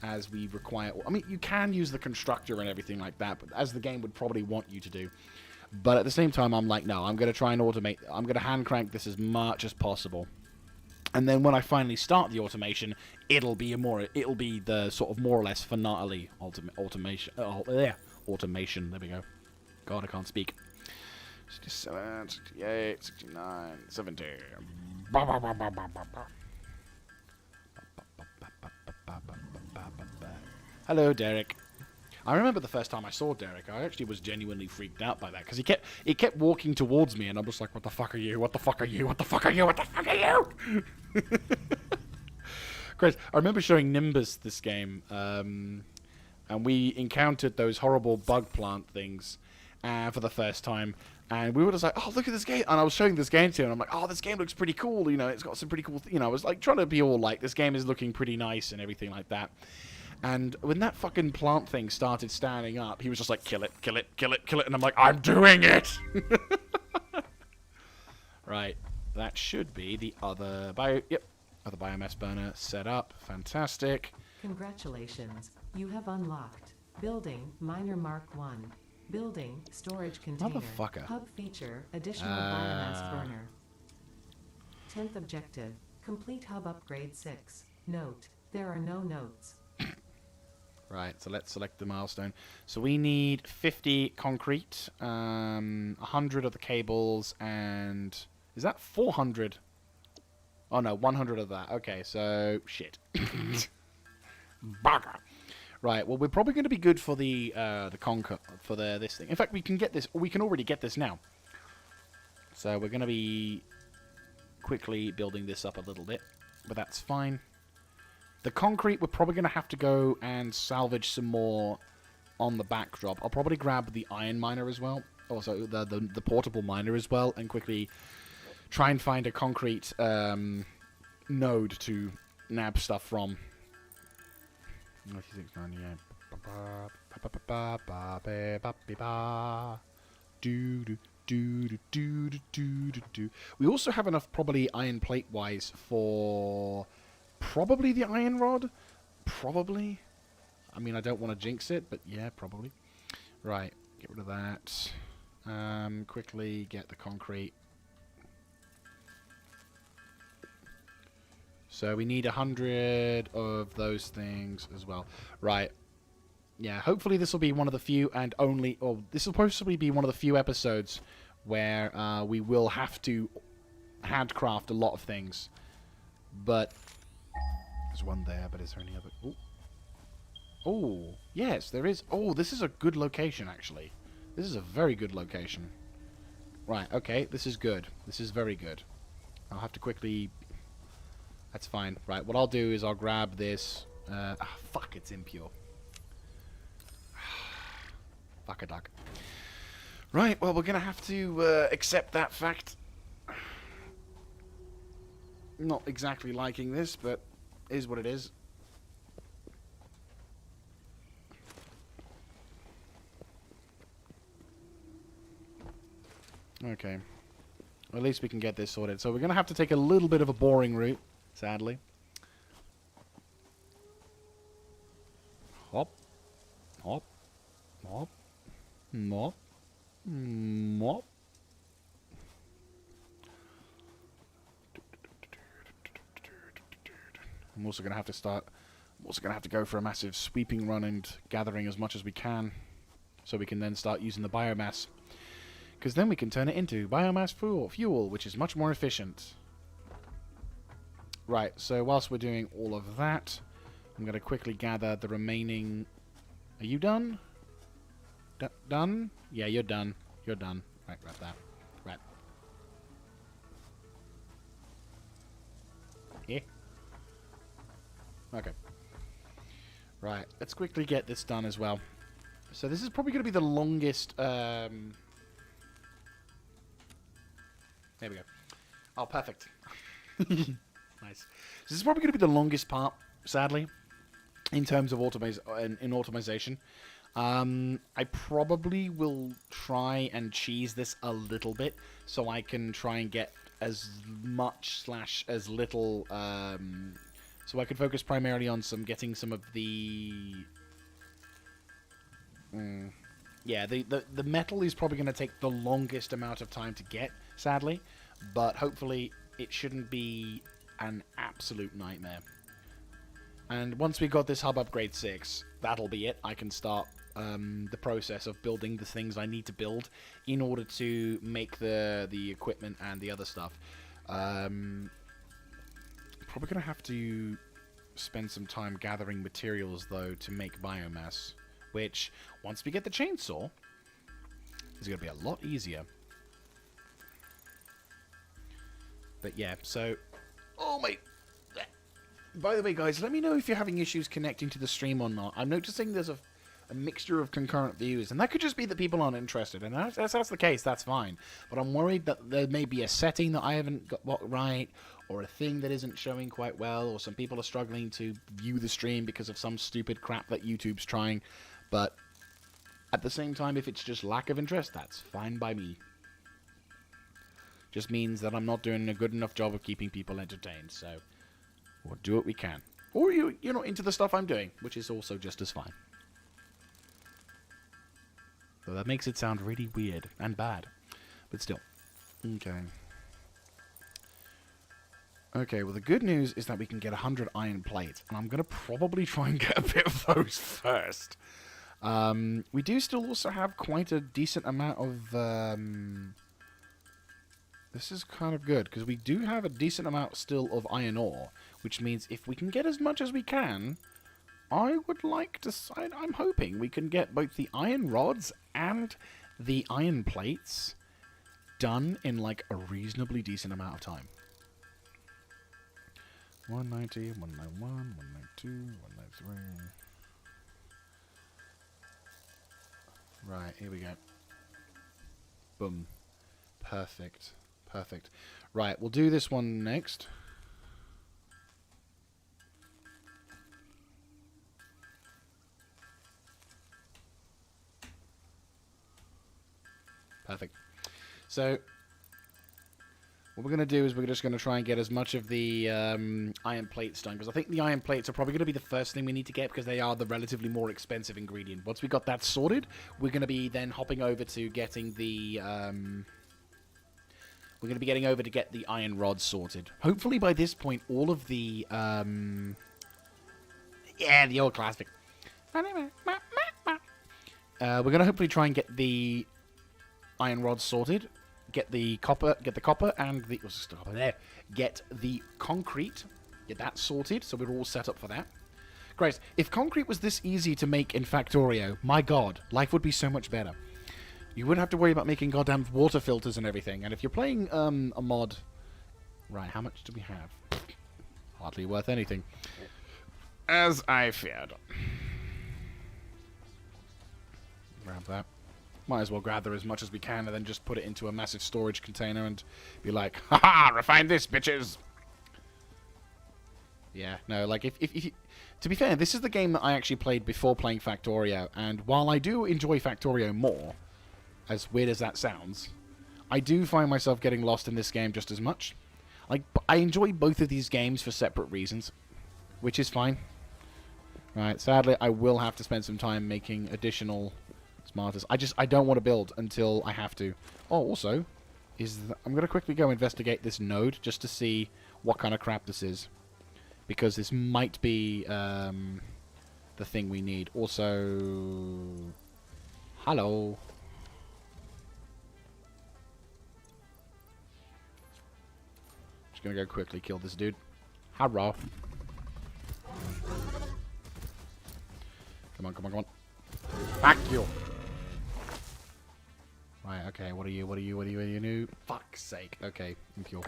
as we require... I mean, you can use the constructor and everything like that, but as the game would probably want you to do. But at the same time, I'm like, no, I'm going to try and automate. I'm going to hand crank this as much as possible. And then when I finally start the automation, it'll be the sort of more or less finale automation. Automation. There we go. God, I can't speak. 67, 68, 69, 70. Hello, Derek. I remember the first time I saw Derek, I actually was genuinely freaked out by that, because he kept walking towards me, and I'm just like, what the fuck are you? What the fuck are you? What the fuck are you? What the fuck are you? Chris, I remember showing Nimbus this game, and we encountered those horrible bug plant things for the first time, and we were just like, oh, look at this game, and I was showing this game to him, and I'm like, oh, this game looks pretty cool, you know, it's got some pretty cool, I was like trying to be all like, this game is looking pretty nice and everything like that. And when that fucking plant thing started standing up, he was just like, kill it, kill it, kill it, kill it. And I'm like, I'm doing it! Right. That should be the other other biomass burner set up. Fantastic. Congratulations. You have unlocked Building Miner Mark 1. Building Storage Container. Motherfucker. Hub feature Additional Biomass Burner. 10th objective. Complete Hub Upgrade 6. Note. There are no notes. Right, so let's select the milestone. So we need 50 concrete, 100 of the cables, and... Is that 400? Oh no, 100 of that. Okay, so... Shit. Bugger. Right, well, we're probably going to be good for the this thing. In fact, we can get this... We can already get this now. So we're going to be quickly building this up a little bit, but that's fine. The concrete, we're probably going to have to go and salvage some more on the backdrop. I'll probably grab the iron miner as well, also the portable miner as well, and quickly try and find a concrete node to nab stuff from. 96, 98. We also have enough, probably iron plate wise, for probably the iron rod. Probably. I mean, I don't want to jinx it, but yeah, probably. Right, get rid of that. Quickly get the concrete. So we need 100 of those things as well. Right. Yeah, hopefully this will be one of the few and only... Or this will possibly be one of the few episodes where we will have to handcraft a lot of things. But... There's one there, but is there any other... Ooh. Oh, yes, there is. Oh, this is a good location, actually. This is a very good location. Right, okay, this is good. This is very good. I'll have to quickly... That's fine. Right, what I'll do is I'll grab this... fuck, it's impure. Fuck a duck. Right, well, we're going to have to accept that fact. Not exactly liking this, but is what it is. Okay. Well, at least we can get this sorted. So we're going to have to take a little bit of a boring route, sadly. Hop. Hop. Hop. Mop. Mop. I'm also going to have to start... I'm also going to have to go for a massive sweeping run and gathering as much as we can. So we can then start using the biomass. Because then we can turn it into biomass fuel, which is much more efficient. Right, so whilst we're doing all of that, I'm going to quickly gather the remaining... Are you done? Done? Yeah, you're done. You're done. Right, grab that. Right. Yeah. Okay. Right, let's quickly get this done as well. So this is probably going to be the longest... There we go. Oh, perfect. Nice. This is probably going to be the longest part, sadly, in terms of automation. I probably will try and cheese this a little bit so I can try and get as much / as little... so I could focus primarily on getting some of the... Yeah, the metal is probably going to take the longest amount of time to get, sadly. But hopefully it shouldn't be an absolute nightmare. And once we got this hub upgrade 6, that'll be it. I can start the process of building the things I need to build in order to make the equipment and the other stuff. Probably going to have to spend some time gathering materials, though, to make biomass. Which, once we get the chainsaw, is going to be a lot easier. But yeah, so... Oh, my... By the way, guys, let me know if you're having issues connecting to the stream or not. I'm noticing there's a mixture of concurrent views, and that could just be that people aren't interested. And if that's the case, that's fine. But I'm worried that there may be a setting that I haven't got right, or a thing that isn't showing quite well, or some people are struggling to view the stream because of some stupid crap that YouTube's trying. But at the same time, if it's just lack of interest, that's fine by me. Just means that I'm not doing a good enough job of keeping people entertained, so we'll do what we can. Or you're not into the stuff I'm doing, which is also just as fine. So that makes it sound really weird and bad, but still. Okay. Okay, well, the good news is that we can get 100 iron plates, and I'm going to probably try and get a bit of those first. We do still also have quite a decent amount of... This is kind of good, because we do have a decent amount still of iron ore, which means if we can get as much as we can, I would like to... I'm hoping we can get both the iron rods and the iron plates done in, like, a reasonably decent amount of time. 190, 191, 192, 193... Right, here we go. Boom. Perfect. Perfect. Right, we'll do this one next. Perfect. So, what we're going to do is we're just going to try and get as much of the iron plates done, because I think the iron plates are probably going to be the first thing we need to get, because they are the relatively more expensive ingredient. Once we got that sorted, we're going to be then hopping over to getting the... we're going to be getting over to get the iron rods sorted. Hopefully by this point, all of the... yeah, the old classic. We're going to hopefully try and get the iron rods sorted. Get the copper, and the... What's the copper there? Get the concrete. Get that sorted, so we're all set up for that. Great. If concrete was this easy to make in Factorio, my god, life would be so much better. You wouldn't have to worry about making goddamn water filters and everything. And if you're playing a mod... Right, how much do we have? Hardly worth anything. As I feared. Grab that. Might as well gather as much as we can and then just put it into a massive storage container and be like, haha, refine this, bitches! Yeah, no, like, if you... To be fair, this is the game that I actually played before playing Factorio, and while I do enjoy Factorio more, as weird as that sounds, I do find myself getting lost in this game just as much. Like, I enjoy both of these games for separate reasons, which is fine. Right, sadly, I will have to spend some time making additional... Smartest. I don't want to build until I have to. Oh, also, I'm going to quickly go investigate this node just to see what kind of crap this is. Because this might be the thing we need. Also, hello. Just going to go quickly kill this dude. Hello. Come on, come on, come on. Back you. Right, okay, what are you new? Fuck's sake. Okay, impure.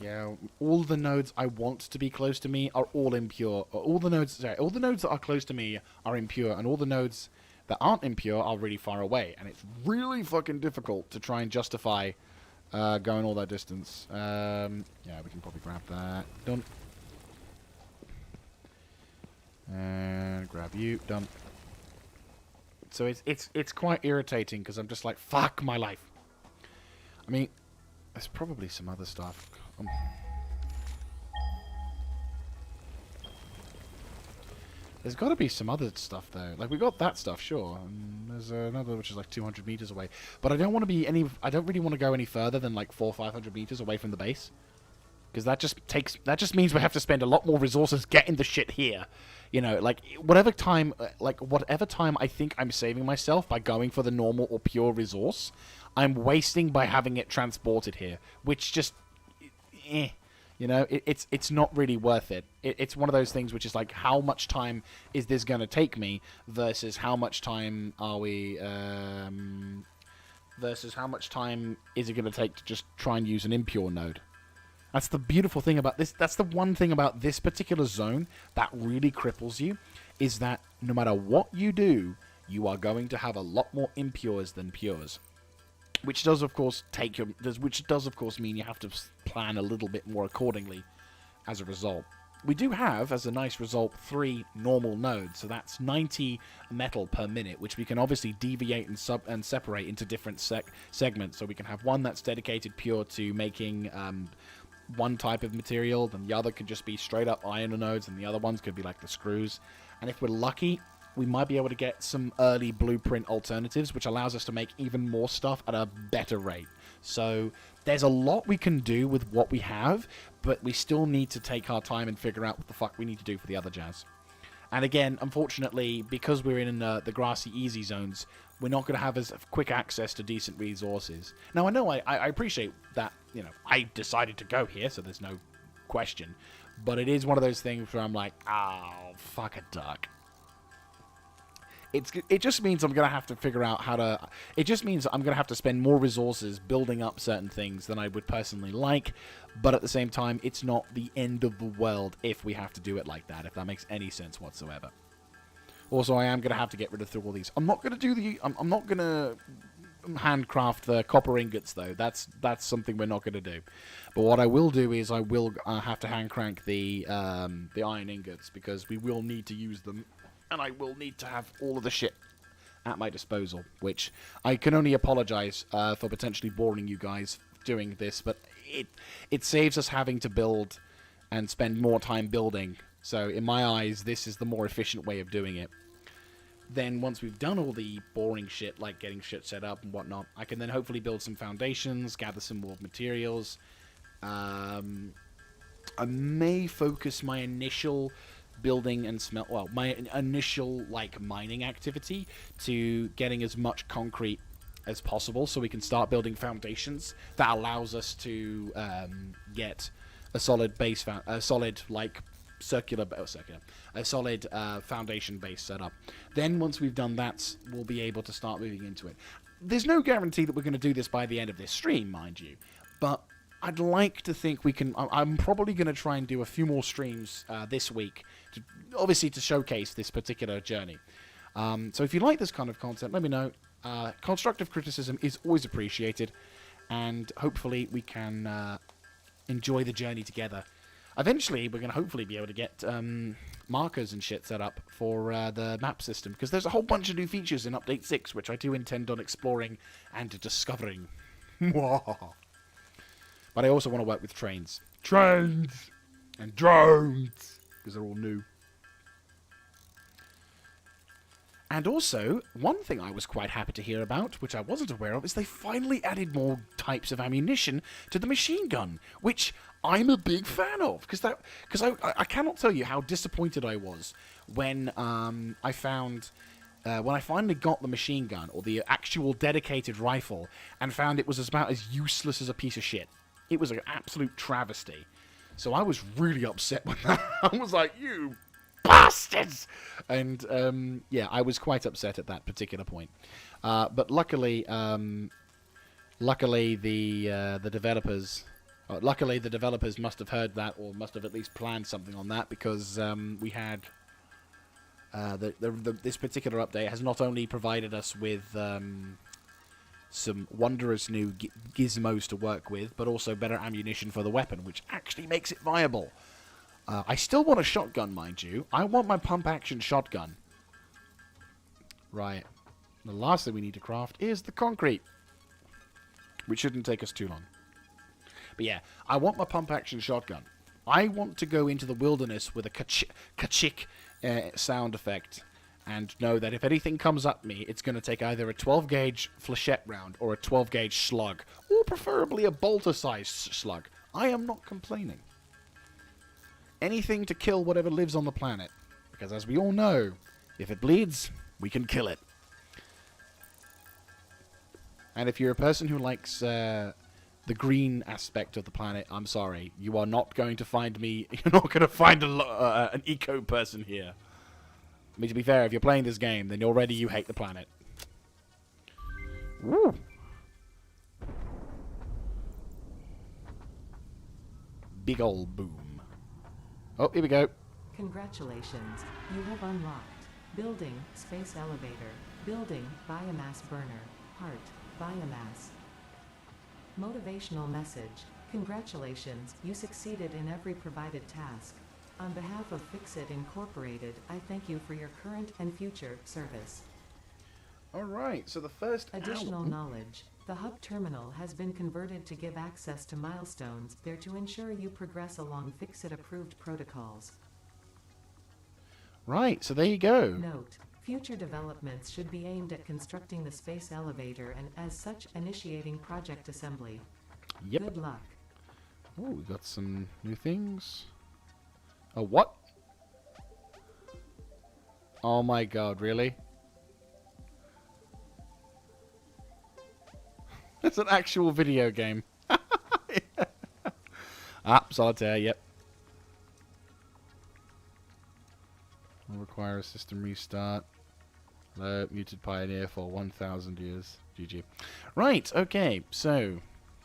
Yeah, all the nodes I want to be close to me are all impure. All the nodes that are close to me are impure, and all the nodes that aren't impure are really far away, and it's really fucking difficult to try and justify going all that distance. Yeah, we can probably grab that. Done. And grab you. Done. So it's quite irritating because I'm just like, fuck my life. I mean, there's probably some other stuff. There's got to be some other stuff, though. Like, we got that stuff, sure. And there's another which is like 200 meters away. But I don't want to be any... I don't really want to go any further than, like, 400 or 500 meters away from the base. Because that just means we have to spend a lot more resources getting the shit here. You know, like, whatever time I think I'm saving myself by going for the normal or pure resource, I'm wasting by having it transported here. Which just... You know, it's not really worth it. It's one of those things which is like, how much time is this going to take me versus how much time are we... versus how much time is it going to take to just try and use an impure node. That's the beautiful thing about this. That's the one thing about this particular zone that really cripples you, is that no matter what you do, you are going to have a lot more impures than pures. Which does, of course, mean you have to plan a little bit more accordingly as a result. We do have, as a nice result, 3 normal nodes, so that's 90 metal per minute, which we can obviously deviate and separate into different segments. So we can have one that's dedicated pure to making one type of material, then the other could just be straight up iron nodes, and the other ones could be like the screws. And if we're lucky, we might be able to get some early blueprint alternatives, which allows us to make even more stuff at a better rate. So there's a lot we can do with what we have, but we still need to take our time and figure out what the fuck we need to do for the other jazz. And again, unfortunately, because we're in the grassy easy zones, we're not going to have as quick access to decent resources. Now, I know I appreciate that, you know, I decided to go here, so there's no question. But it is one of those things where I'm like, oh, fuck a duck. it just means I'm gonna have to figure out how to. It just means I'm gonna have to spend more resources building up certain things than I would personally like. But at the same time, it's not the end of the world if we have to do it like that. If that makes any sense whatsoever. Also, I am gonna have to get rid of all these. I'm not gonna do the. I'm not gonna handcraft the copper ingots though. That's something we're not gonna do. But what I will do is I will have to hand crank the iron ingots because we will need to use them. And I will need to have all of the shit at my disposal, which I can only apologize for potentially boring you guys doing this, but it saves us having to build and spend more time building. So in my eyes, this is the more efficient way of doing it. Then once we've done all the boring shit, like getting shit set up and whatnot, I can then hopefully build some foundations, gather some more materials. I may focus my initial building and my initial like mining activity to getting as much concrete as possible so we can start building foundations that allows us to get a solid base a solid foundation base set up. Then once we've done that, we'll be able to start moving into it. There's no guarantee that we're going to do this by the end of this stream, mind you, but I'd like to think we can. I'm probably going to try and do a few more streams this week, obviously to showcase this particular journey. So if you like this kind of content, let me know. Constructive criticism is always appreciated, and hopefully we can enjoy the journey together. Eventually, we're going to hopefully be able to get markers and shit set up for the map system, because there's a whole bunch of new features in Update 6, which I do intend on exploring and discovering. But I also want to work with trains. Trains And drones. because they're all new. And also, one thing I was quite happy to hear about, which I wasn't aware of, is they finally added more types of ammunition to the machine gun, which I'm a big fan of. Because I cannot tell you how disappointed I was when I found... when I finally got the machine gun, or the actual dedicated rifle, and found it was about as useless as a piece of shit. It was an absolute travesty. So I was really upset with that. I was like, you bastards! And, yeah, I was quite upset at that particular point. But luckily the developers... luckily the developers must have heard that, or must have at least planned something on that, because we had... this particular update has not only provided us with some wondrous new gizmos to work with, but also better ammunition for the weapon, which actually makes it viable. I still want a shotgun, mind you. I want my pump-action shotgun. Right. The last thing we need to craft is the concrete, which shouldn't take us too long. But yeah, I want my pump-action shotgun. I want to go into the wilderness with a ka-chick sound effect, and know that if anything comes at me, it's going to take either a 12-gauge flechette round or a 12-gauge slug, or preferably a bolter-sized slug. I am not complaining. Anything to kill whatever lives on the planet, because as we all know, if it bleeds, we can kill it. And if you're a person who likes the green aspect of the planet, I'm sorry, you are not going to find me. You're not going to find an eco person here. I mean, to be fair, if you're playing this game, then already you hate the planet. Woo! Big ol' boom. Oh, here we go. Congratulations, you have unlocked Building Space Elevator, Building Biomass Burner, Heart, Biomass. Motivational message. Congratulations, you succeeded in every provided task. On behalf of Fixit Incorporated, I thank you for your current and future service. Alright, so the first... Additional knowledge. The hub terminal has been converted to give access to milestones there to ensure you progress along Fixit-approved protocols. Right, so there you go. Note. Future developments should be aimed at constructing the space elevator and, as such, initiating project assembly. Yep. Good luck. Oh, we got some new things. Oh, what? Oh my god, really? It's an actual video game. Yeah. Ah, solitaire, yep. Will require a system restart. Hello, muted pioneer for 1,000 years. GG. Right, okay, so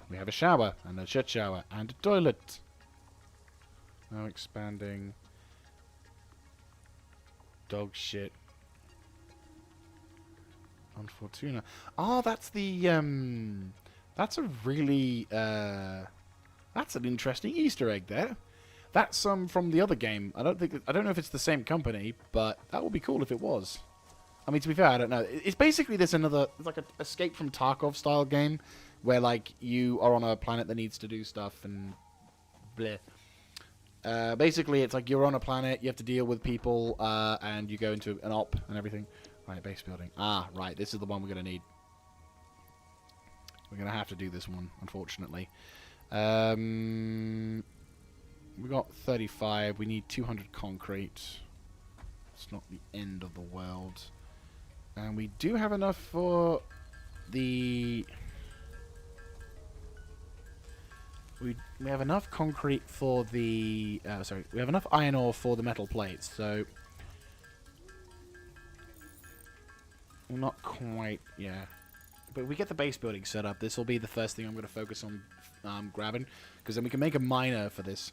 we have a shower, and a shit shower, and a toilet. Now expanding. Dog shit. Unfortuna. Oh, that's the, that's a really, that's an interesting Easter egg there. That's from the other game. I don't know if it's the same company, but that would be cool if it was. I mean, to be fair, I don't know. It's basically it's like a Escape from Tarkov style game, where like you are on a planet that needs to do stuff and bleh. Basically, it's like you're on a planet, you have to deal with people, and you go into an op and everything. Right, base building. Ah, right, this is the one we're going to need. We're going to have to do this one, unfortunately. We got 35. We need 200 concrete. It's not the end of the world. And we do have enough for the... We have enough concrete for the... sorry, we have enough iron ore for the metal plates, so... Well, not quite, yeah. But we get the base building set up. This will be the first thing I'm going to focus on grabbing, because then we can make a miner for this.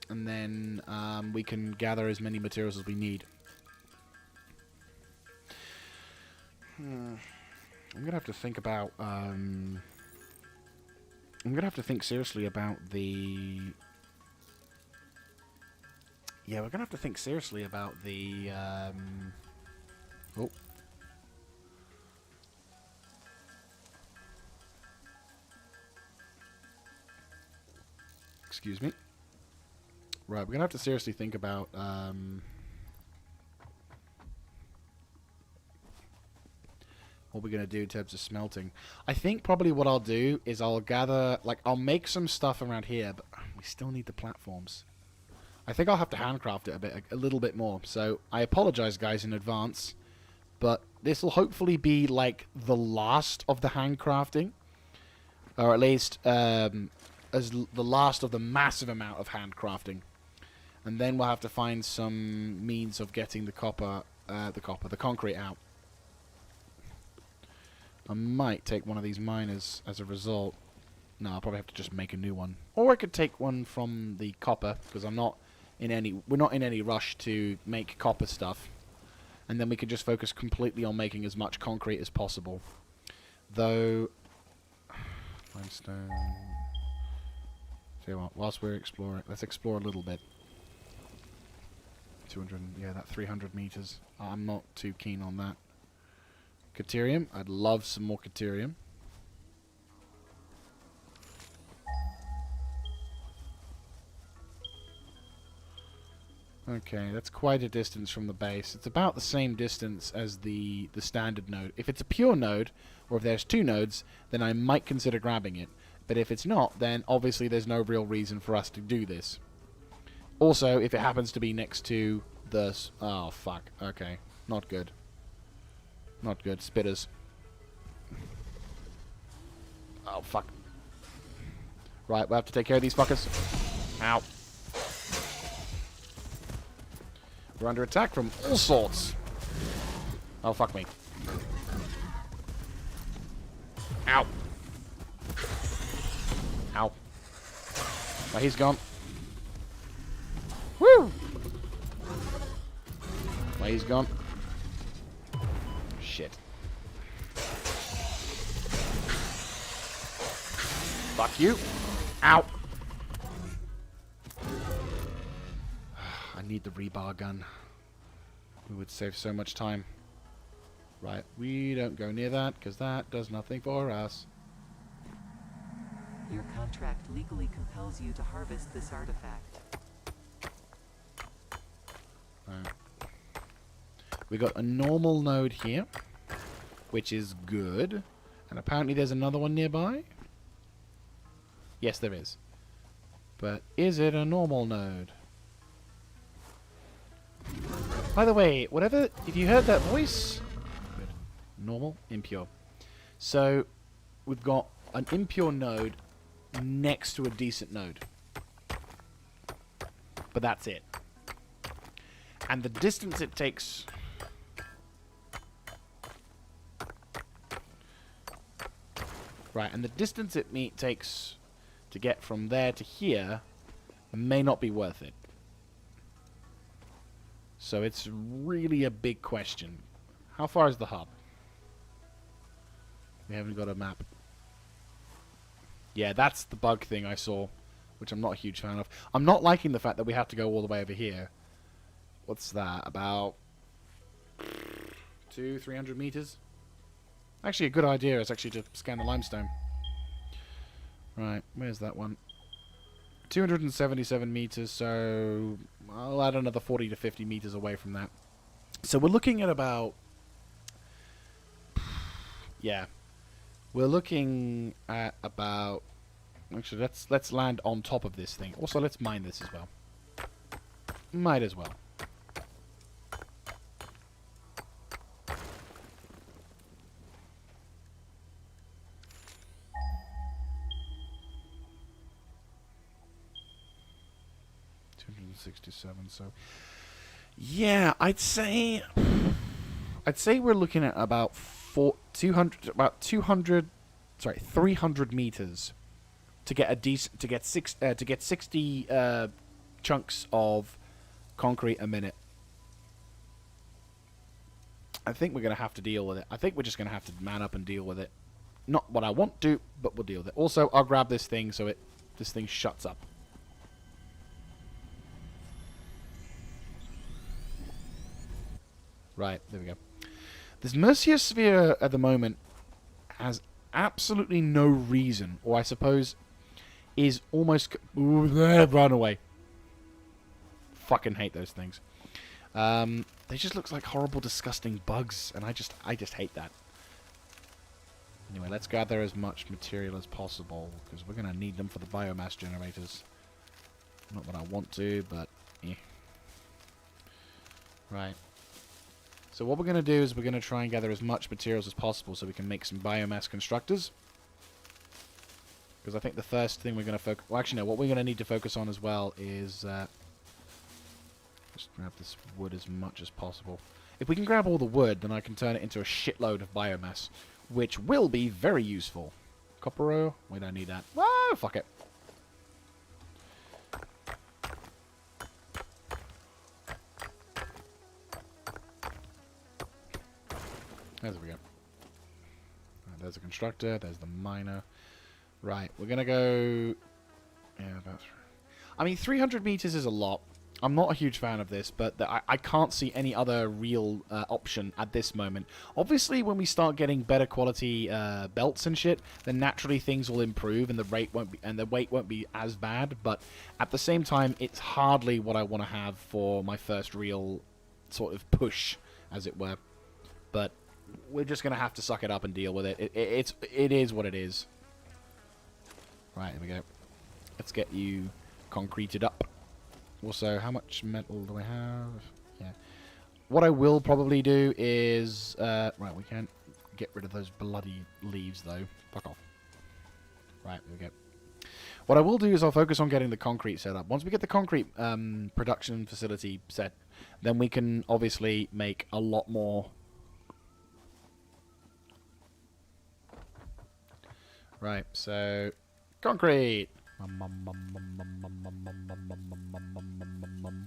And then we can gather as many materials as we need. I'm going to have to think about... I'm going to have to think seriously about the... Yeah, we're going to have to think seriously about the... Oh. Excuse me. Right, we're going to have to seriously think about... what we're going to do in terms of smelting. I think probably what I'll do is I'll gather... Like, I'll make some stuff around here, but we still need the platforms. I think I'll have to handcraft it a little bit more. So, I apologize, guys, in advance. But this will hopefully be, like, the last of the handcrafting. Or at least, as the last of the massive amount of handcrafting. And then we'll have to find some means of getting the concrete out. I might take one of these miners as a result. No, I'll probably have to just make a new one. Or I could take one from the copper, because we're not in any rush to make copper stuff. And then we could just focus completely on making as much concrete as possible. Though... Limestone... Tell you what, whilst we're exploring, let's explore a little bit. 200, yeah, that 300 meters. I'm not too keen on that. Caterium. I'd love some more Caterium. Okay, that's quite a distance from the base. It's about the same distance as the standard node. If it's a pure node, or if there's two nodes, then I might consider grabbing it. But if it's not, then obviously there's no real reason for us to do this. Also, if it happens to be next to the... Oh, fuck. Okay. Not good. Not good. Spitters. Oh, fuck. Right, we'll have to take care of these fuckers. Ow. We're under attack from all sorts. Oh, fuck me. Ow. Ow. Oh, he's gone. Woo! Oh, he's gone. Shit. Fuck you. Ow. I need the rebar gun. It would save so much time. Right, we don't go near that, because that does nothing for us. Your contract legally compels you to harvest this artifact. Right. We got a normal node here, which is good. And apparently there's another one nearby. Yes, there is. But is it a normal node? By the way, if you heard that voice... Good. Normal, impure. So, we've got an impure node next to a decent node. But that's it. And the distance it takes... Right, and the distance it takes to get from there to here may not be worth it. So it's really a big question. How far is the hub? We haven't got a map. Yeah, that's the bug thing I saw, which I'm not a huge fan of. I'm not liking the fact that we have to go all the way over here. What's that? About 300 meters? Actually, a good idea is actually to scan the limestone. Right, where's that one? 277 meters, so I'll add another 40 to 50 meters away from that. So we're looking at about... Yeah. We're looking at about... Actually, let's land on top of this thing. Also, let's mine this as well. Might as well. $267, so... Yeah, I'd say we're looking at about 300 meters to get a decent to get 60 chunks of concrete a minute. I think we're gonna have to deal with it. I think we're just gonna have to man up and deal with it. Not what I want to, but we'll deal with it. Also, I'll grab this thing so this thing shuts up. Right, there we go. This Mercia sphere at the moment has absolutely no reason, or I suppose is almost... Ooh, run away. Fucking hate those things. They just look like horrible, disgusting bugs, and I just hate that. Anyway, let's gather as much material as possible, because we're going to need them for the biomass generators. Not what I want to, but... eh. Right. So what we're going to do is we're going to try and gather as much materials as possible so we can make some biomass constructors. Because I think the first thing we're going to focus... Well, actually, no. What we're going to need to focus on as well is... just grab this wood as much as possible. If we can grab all the wood, then I can turn it into a shitload of biomass, which will be very useful. Copper ore? We don't need that. Whoa, fuck it. There we go. There's a constructor. There's the miner. Right, we're gonna go... Yeah, about... I mean, 300 meters is a lot. I'm not a huge fan of this, but I can't see any other real option at this moment. Obviously, when we start getting better quality belts and shit, then naturally things will improve and the rate won't be and the weight won't be as bad. But at the same time, it's hardly what I want to have for my first real sort of push, as it were. But we're just gonna have to suck it up and deal with it. It is what it is. Right, here we go. Let's get you concreted up. Also, how much metal do I have? Yeah. What I will probably do is... right, we can't get rid of those bloody leaves, though. Fuck off. Right, there we go. What I will do is I'll focus on getting the concrete set up. Once we get the concrete production facility set, then we can obviously make a lot more... Right, so... Concrete!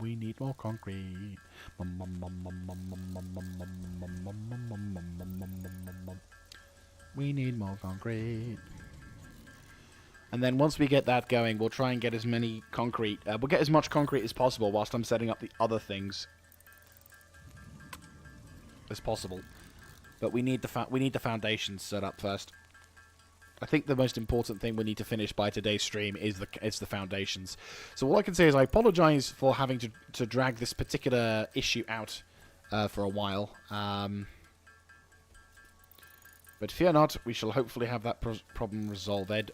We need more concrete. We need more concrete. And then once we get that going, we'll try and get as many concrete... we'll get as much concrete as possible whilst I'm setting up the other things as possible. But we need the foundations set up first. I think the most important thing we need to finish by today's stream is the foundations. So all I can say is I apologize for having to drag this particular issue out for a while. But fear not, we shall hopefully have that problem resolved.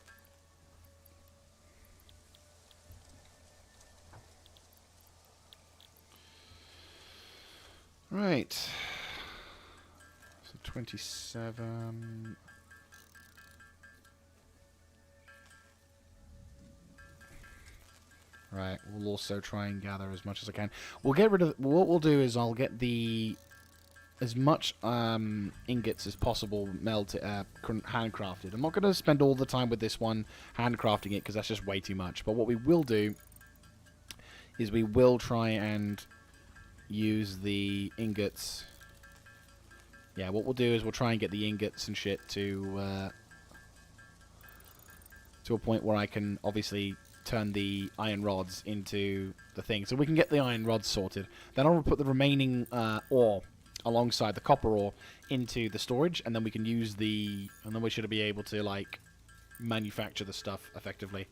Right. So 27... Right, we'll also try and gather as much as I can. We'll get rid of... What we'll do is I'll get the as much ingots as possible melted, handcrafted. I'm not going to spend all the time with this one handcrafting it because that's just way too much. But what we will do is we will try and use the ingots. Yeah, what we'll do is we'll try and get the ingots and shit to a point where I can obviously turn the iron rods into the thing. So we can get the iron rods sorted. Then I'll put the remaining ore alongside the copper ore into the storage, and then we can use the... And then we should be able to, like, manufacture the stuff effectively.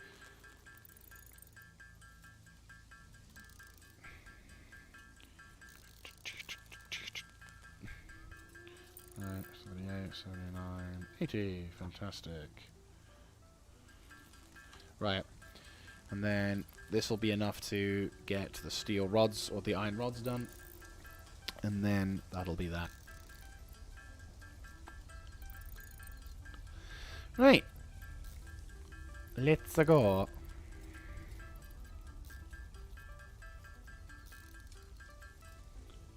Right, 78, 79, 80. Fantastic. Right. And then this will be enough to get the steel rods or the iron rods done. And then that'll be that. Right. Let's go.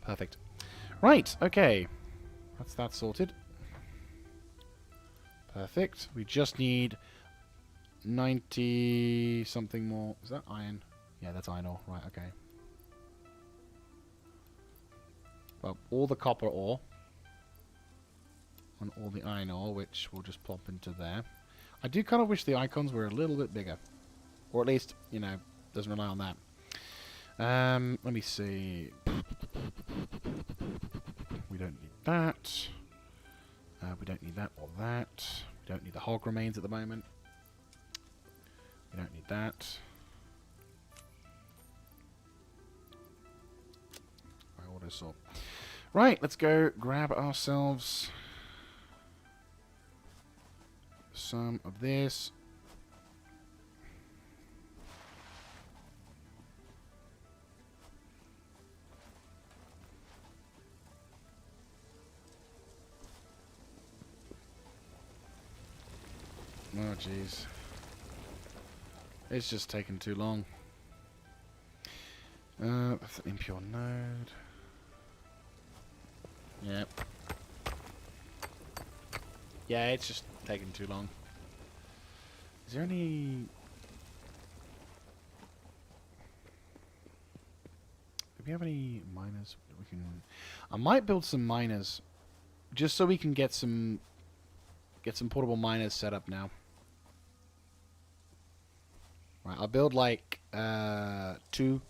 Perfect. Right, okay. That's that sorted. Perfect. We just need 90 something more. Is that iron? Yeah, that's iron ore. Right, okay. Well, all the copper ore and all the iron ore, which we'll just plop into there. I do kind of wish the icons were a little bit bigger. Or at least, you know, doesn't rely on that. Let me see. We don't need that. We don't need that or that. We don't need the hog remains at the moment. We don't need that. I auto sort. Right, let's go grab ourselves some of this. Oh, jeez. It's just taking too long. That's an impure node. Yep. Yeah, it's just taking too long. Is there any... Do we have any miners? We can... I might build some miners just so we can get some portable miners set up now. Right, I'll build like 2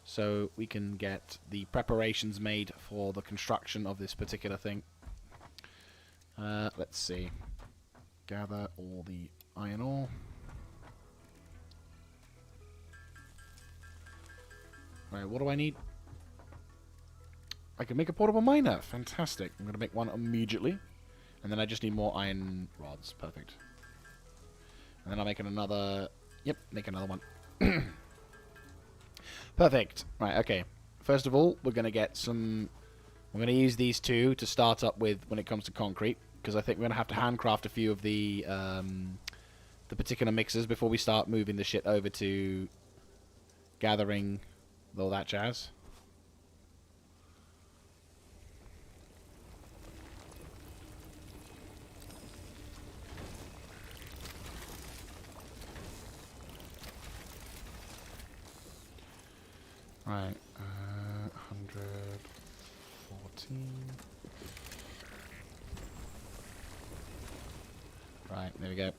so we can get the preparations made for the construction of this particular thing. Let's see. Gather all the iron ore. Right, what do I need? I can make a portable miner. Fantastic. I'm going to make one immediately. And then I just need more iron rods. Perfect. And then I'll make another... Yep, make another one. Perfect. Right, okay. First of all, we're going to get some... We're going to use these 2 to start up with when it comes to concrete. Because I think we're going to have to handcraft a few of the particular mixers before we start moving the shit over to gathering all that jazz. Right, 114. Right, there we go.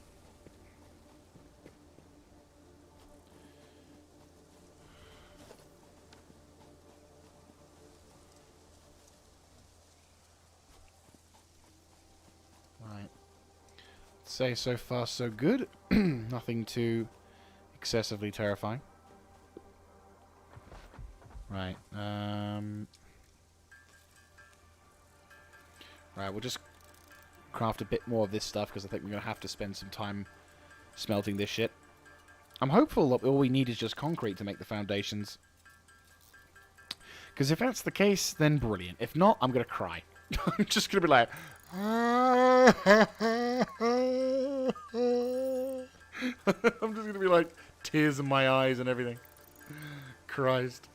Right. Say so far so good. Nothing too excessively terrifying. Right. Right, we'll just craft a bit more of this stuff because I think we're going to have to spend some time smelting this shit. I'm hopeful that all we need is just concrete to make the foundations. Because if that's the case, then brilliant. If not, I'm going to cry. I'm just going to be like... I'm just going to be like tears in my eyes and everything. Christ.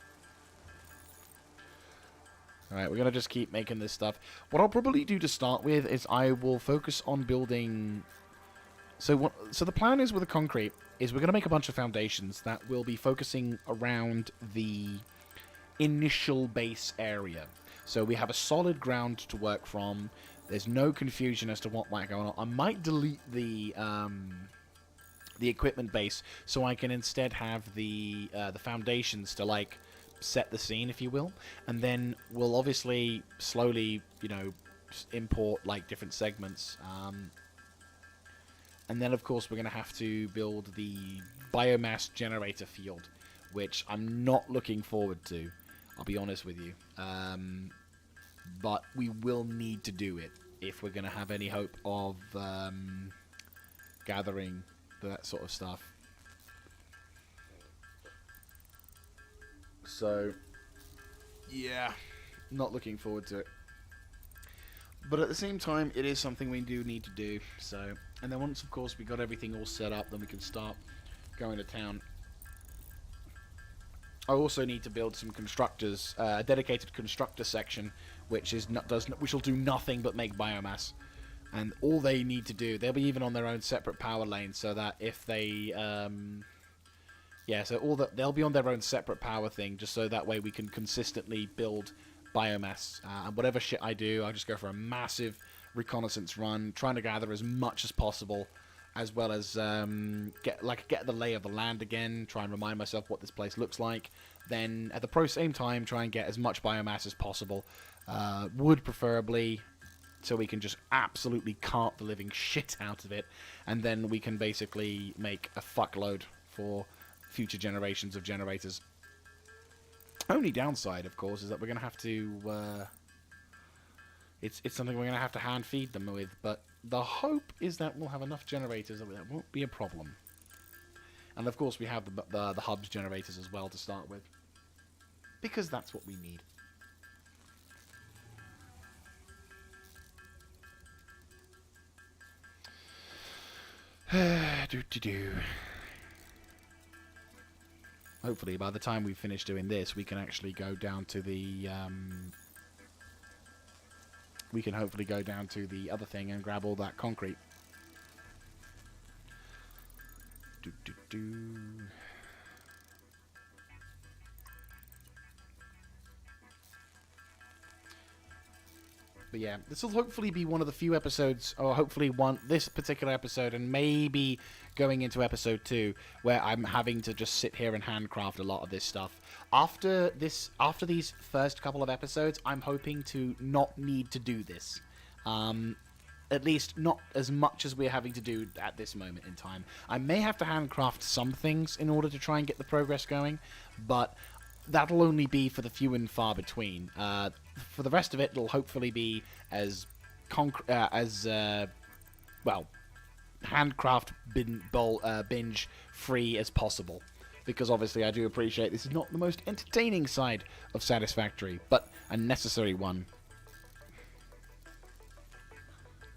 Alright, we're going to just keep making this stuff. What I'll probably do to start with is I will focus on building... So the plan is with the concrete is we're going to make a bunch of foundations that will be focusing around the initial base area. So we have a solid ground to work from. There's no confusion as to what might go on. I might delete the equipment base so I can instead have the foundations to, like, set the scene, if you will. And then we'll obviously slowly, you know, import, like, different segments. And then, of course, we're going to have to build the biomass generator field, which I'm not looking forward to, I'll be honest with you. But we will need to do it if we're going to have any hope of gathering that sort of stuff. So, yeah, not looking forward to it. But at the same time, it is something we do need to do. So, and then once, of course, we got everything all set up, then we can start going to town. I also need to build some constructors, a dedicated constructor section, which will do nothing but make biomass. And all they need to do, they'll be even on their own separate power lane, so that if they, they'll be on their own separate power thing, just so that way we can consistently build biomass. And whatever shit I do, I'll just go for a massive reconnaissance run, trying to gather as much as possible, as well as get the lay of the land again, try and remind myself what this place looks like. Then at the same time, try and get as much biomass as possible, wood preferably, so we can just absolutely cart the living shit out of it, and then we can basically make a fuckload for future generations of generators. Only downside, of course, is that we're going to have to... It's something we're going to have to hand feed them with, but the hope is that we'll have enough generators that that won't be a problem. And of course we have the hubs generators as well to start with, because that's what we need. Hopefully by the time we finish doing this, we can actually go down to the we can hopefully go down to the other thing and grab all that concrete. But yeah, this will hopefully be one of the few episodes, or hopefully this particular episode, and maybe going into episode 2, where I'm having to just sit here and handcraft a lot of this stuff. After these first couple of episodes, I'm hoping to not need to do this. At least not as much as we're having to do at this moment in time. I may have to handcraft some things in order to try and get the progress going, but that'll only be for the few and far between. For the rest of it, it'll hopefully be as handcraft binge free as possible, because obviously I do appreciate this is not the most entertaining side of Satisfactory, but a necessary one.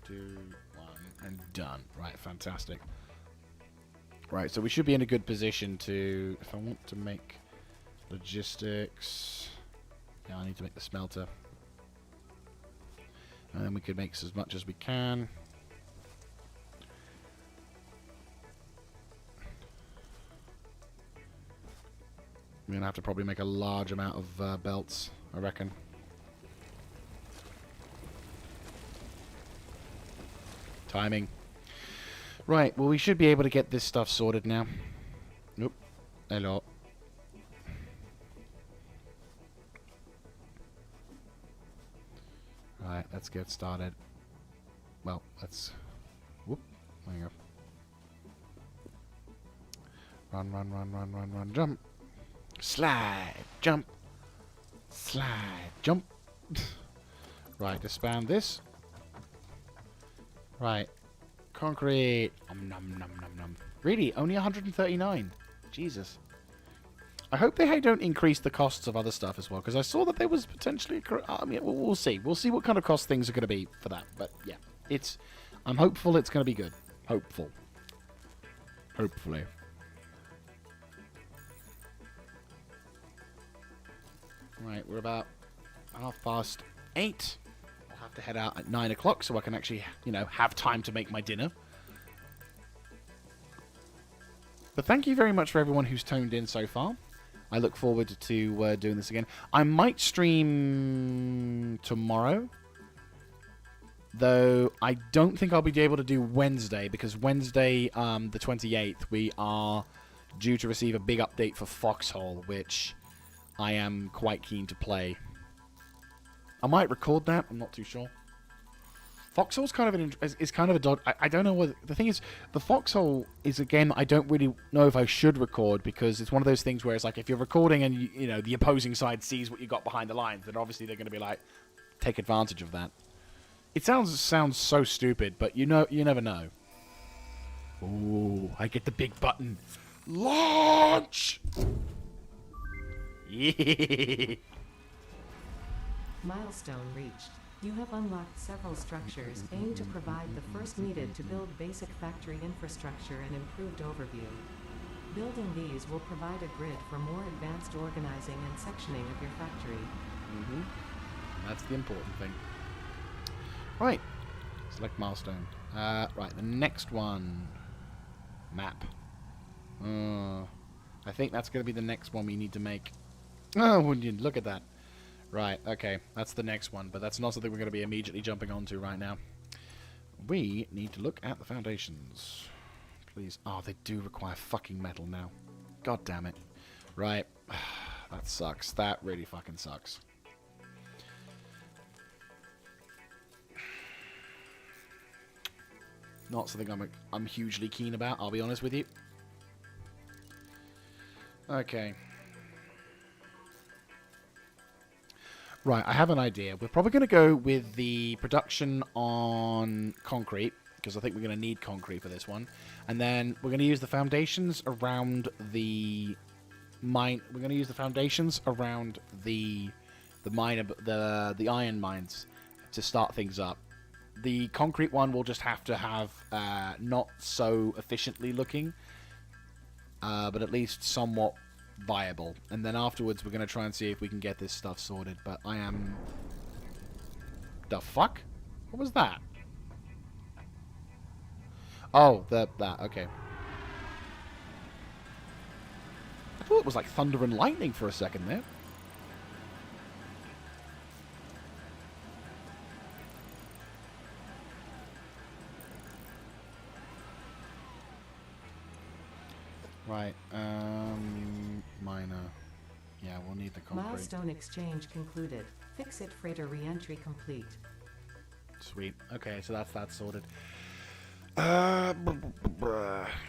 2, 1, and done. Right, fantastic. Right, so we should be in a good position to, if I want to make logistics, yeah, I need to make the smelter, and then we could make as much as we can. We're gonna have to probably make a large amount of belts, I reckon. Timing. Right, well, we should be able to get this stuff sorted now. Nope. Alot. Right, let's get started. Well, let's... Whoop. There you go. Run, run, run, run, run, run, jump. Slide, jump. Slide, jump. Right, expand this. Right. Concrete. Nom, nom, nom, nom. Really? Only 139? Jesus. I hope they don't increase the costs of other stuff as well, because I saw that there was potentially... I mean, we'll see. We'll see what kind of cost things are going to be for that. But, yeah. I'm hopeful it's going to be good. Hopeful. Hopefully. Right, we're about 8:30. I'll have to head out at 9 o'clock so I can actually, have time to make my dinner. But thank you very much for everyone who's tuned in so far. I look forward to doing this again. I might stream tomorrow, though I don't think I'll be able to do Wednesday, because Wednesday, the 28th, we are due to receive a big update for Foxhole, which I am quite keen to play. I might record that. I'm not too sure. Foxhole's kind of is kind of a dog. I don't know what the thing is. The Foxhole is a game that I don't really know if I should record, because it's one of those things where it's like if you're recording and the opposing side sees what you got behind the lines, then obviously they're going to be like, take advantage of that. It sounds so stupid, but you never know. Ooh, I get the big button. Launch! Yeah. Milestone reached. You have unlocked several structures aimed to provide the first needed to build basic factory infrastructure and improved overview. Building these will provide a grid for more advanced organizing and sectioning of your factory. That's the important thing. Right. Select milestone. Right, the next one. Map. I think that's going to be the next one we need to make. Oh, wouldn't you look at that. Right, okay. That's the next one, but that's not something we're going to be immediately jumping onto right now. We need to look at the foundations. Please. Oh, they do require fucking metal now. God damn it. Right. That sucks. That really fucking sucks. Not something I'm hugely keen about, I'll be honest with you. Okay. Right, I have an idea. We're probably going to go with the production on concrete, because I think we're going to need concrete for this one. And then we're going to use the foundations around the mine. We're going to use the foundations around the iron mines to start things up. The concrete one will just have to have not so efficiently looking, but at least somewhat viable. And then afterwards we're going to try and see if we can get this stuff sorted. But I am... The fuck? What was that? Oh, that, okay. I thought it was like thunder and lightning for a second there. Right, miner. Yeah, we'll need the concrete. Milestone exchange concluded. Fix-it freighter re-entry complete. Sweet. Okay, so that's sorted.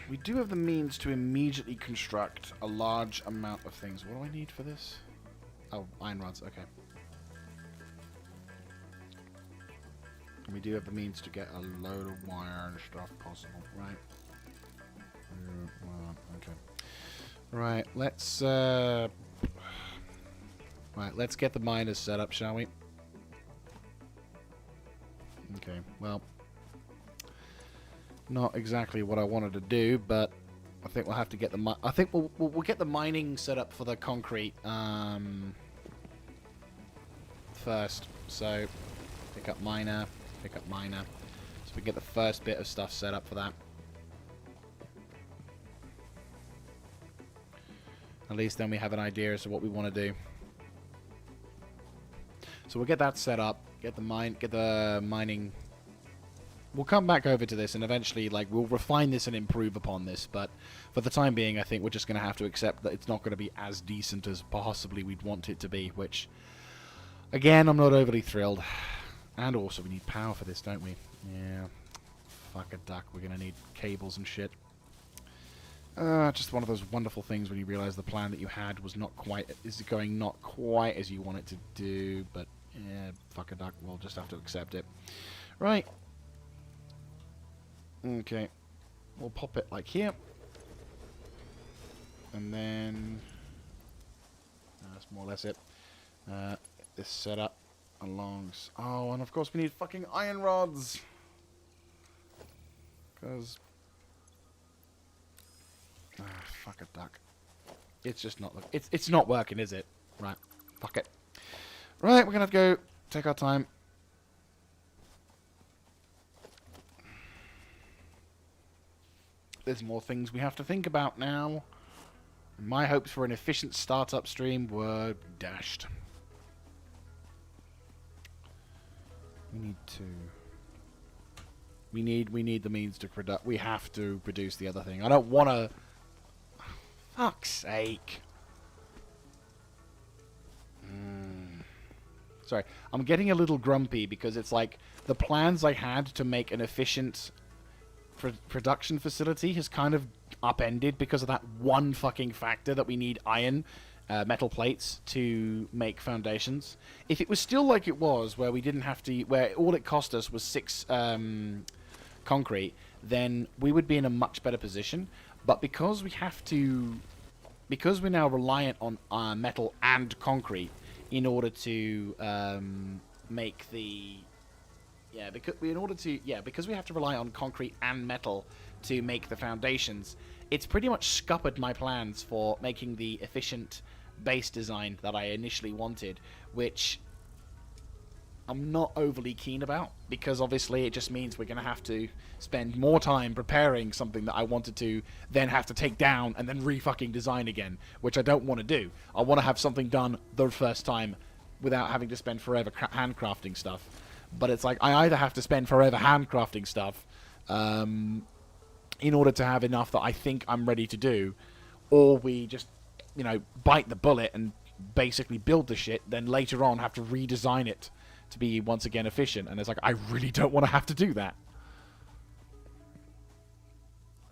We do have the means to immediately construct a large amount of things. What do I need for this? Oh, iron rods. Okay. And we do have the means to get a load of wire and stuff possible, right? Okay. Right, let's get the miners set up, shall we? Okay, well, not exactly what I wanted to do, but I think we'll have to get the I think we'll get the mining set up for the concrete first. So pick up miner, so we get the first bit of stuff set up for that. At least then we have an idea as to what we want to do. So we'll get that set up, get the mining. We'll come back over to this and eventually, like, we'll refine this and improve upon this. But for the time being, I think we're just going to have to accept that it's not going to be as decent as possibly we'd want it to be. Which, again, I'm not overly thrilled. And also, we need power for this, don't we? Yeah. Fuck a duck. We're going to need cables and shit. Just one of those wonderful things when you realize the plan that you had was not quite as you want it to do, but yeah, fuck a duck, we'll just have to accept it. Right. Okay. We'll pop it like here. And then that's more or less it. This setup along. Oh, and of course we need fucking iron rods. Because fuck a duck. It's just not. It's not working, is it? Right. Fuck it. Right, we're going to have to go take our time. There's more things we have to think about now. My hopes for an efficient startup stream were dashed. We need the means to produce. We have to produce the other thing. I don't want to. Fuck's sake. Sorry, I'm getting a little grumpy because it's like the plans I had to make an efficient production facility has kind of upended because of that one fucking factor that we need iron, metal plates to make foundations. If it was still like it was, where we didn't have to, where all it cost us was 6 concrete, then we would be in a much better position. But because we have to, because we're now reliant on metal and concrete in order to make the because we have to rely on concrete and metal to make the foundations, it's pretty much scuppered my plans for making the efficient base design that I initially wanted, which I'm not overly keen about, because obviously it just means we're going to have to spend more time preparing something that I wanted to then have to take down and then re-fucking design again, which I don't want to do. I want to have something done the first time without having to spend forever handcrafting stuff. But it's like, I either have to spend forever handcrafting stuff in order to have enough that I think I'm ready to do, or we just, you know, bite the bullet and basically build the shit, then later on have to redesign it to be once again efficient. And it's like, I really don't want to have to do that.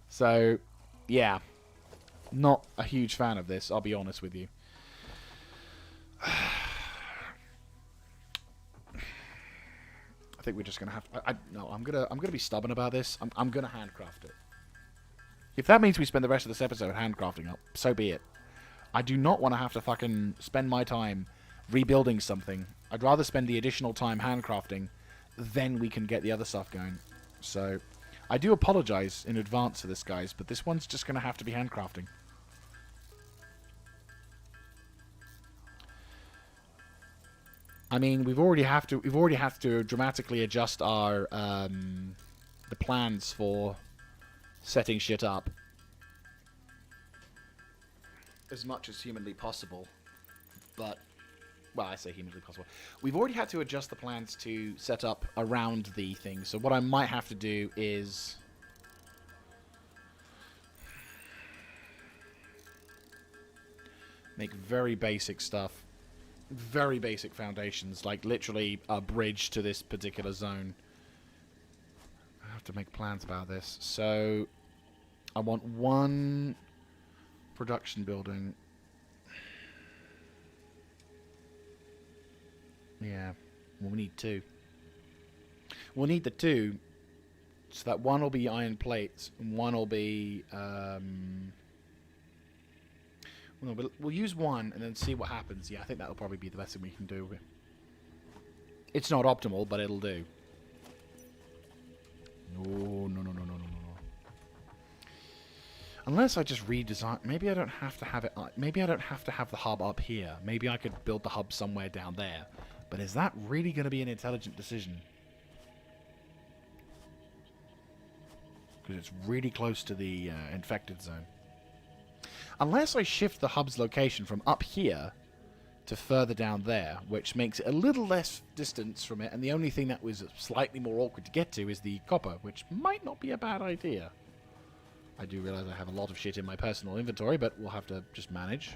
So, yeah. Not a huge fan of this, I'll be honest with you. I think we're just gonna have to, no, I'm gonna be stubborn about this. I'm gonna handcraft it. If that means we spend the rest of this episode handcrafting up, so be it. I do not want to have to fucking spend my time rebuilding something. I'd rather spend the additional time handcrafting, then we can get the other stuff going. So, I do apologize in advance for this, guys, but this one's just gonna have to be handcrafting. I mean, we've already had to dramatically adjust our the plans for setting shit up as much as humanly possible. But, well, I say humanly possible. We've already had to adjust the plans to set up around the thing. So what I might have to do is make very basic stuff. Very basic foundations, like literally a bridge to this particular zone. I have to make plans about this. So, I want one production building. Yeah, well, we need 2. We'll need the 2, so that one will be iron plates, and one will be... No, but we'll use one and then see what happens. Yeah, I think that'll probably be the best thing we can do. It's not optimal, but it'll do. No. Unless I just redesign... Maybe I don't have to have it... Maybe I don't have to have the hub up here. Maybe I could build the hub somewhere down there. But is that really going to be an intelligent decision? Because it's really close to the infected zone. Unless I shift the hub's location from up here to further down there, which makes it a little less distance from it, and the only thing that was slightly more awkward to get to is the copper, which might not be a bad idea. I do realize I have a lot of shit in my personal inventory, but we'll have to just manage.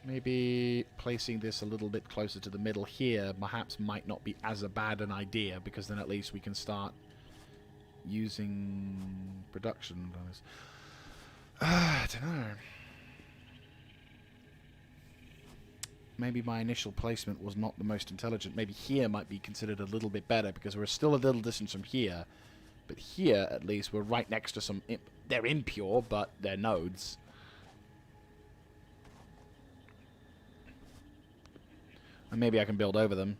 Maybe placing this a little bit closer to the middle here perhaps might not be as bad an idea, because then at least we can start using production. I don't know. Maybe my initial placement was not the most intelligent. Maybe here might be considered a little bit better, because we're still a little distance from here. But here, at least, we're right next to some... They're impure, but they're nodes. And maybe I can build over them.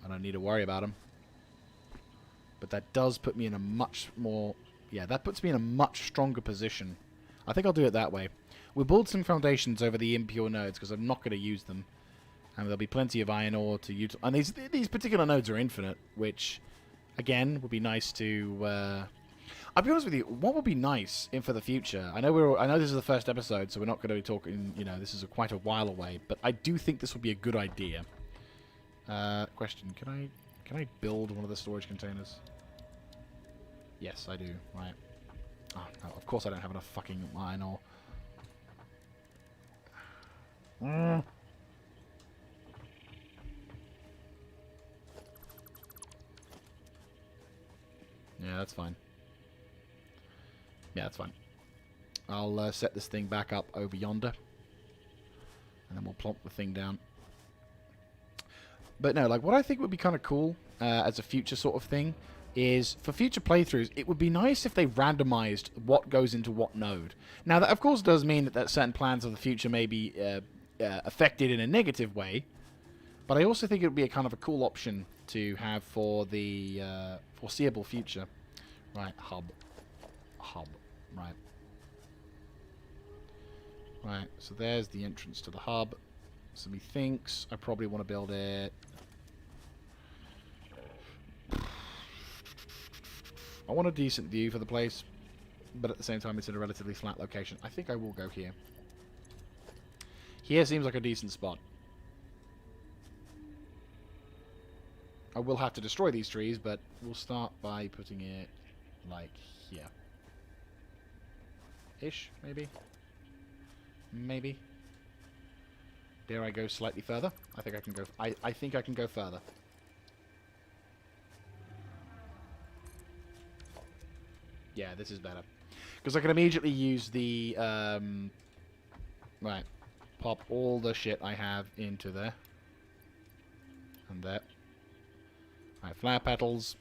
I don't need to worry about them. But that does put me in a much more Yeah, that puts me in a much stronger position. I think I'll do it that way. We'll build some foundations over the impure nodes, because I'm not going to use them. And there'll be plenty of iron ore to utilize. And these particular nodes are infinite, which, again, would be nice to... I'll be honest with you, what would be nice for the future? I know this is the first episode, so we're not going to be talking, this is quite a while away, but I do think this would be a good idea. Question, can I build one of the storage containers? Yes, I do. Right. Oh, no, of course I don't have enough fucking iron ore. Yeah, that's fine. Yeah, that's fine. I'll set this thing back up over yonder. And then we'll plonk the thing down. But no, like, what I think would be kind of cool as a future sort of thing is, for future playthroughs, it would be nice if they randomized what goes into what node. Now, that of course does mean that certain plans of the future may be affected in a negative way, but I also think it would be a kind of a cool option to have for the foreseeable future. Right, hub. Right. Right, so there's the entrance to the hub. So methinks I probably want to build it. I want a decent view for the place, but at the same time it's in a relatively flat location. I think I will go here. Here seems like a decent spot. I will have to destroy these trees, but we'll start by putting it like here. Ish, maybe? Maybe. Dare I go slightly further? I think I can go... I think I can go further. Yeah, this is better. Because I can immediately use the... right. Pop all the shit I have into there. And there. Right, flower petals.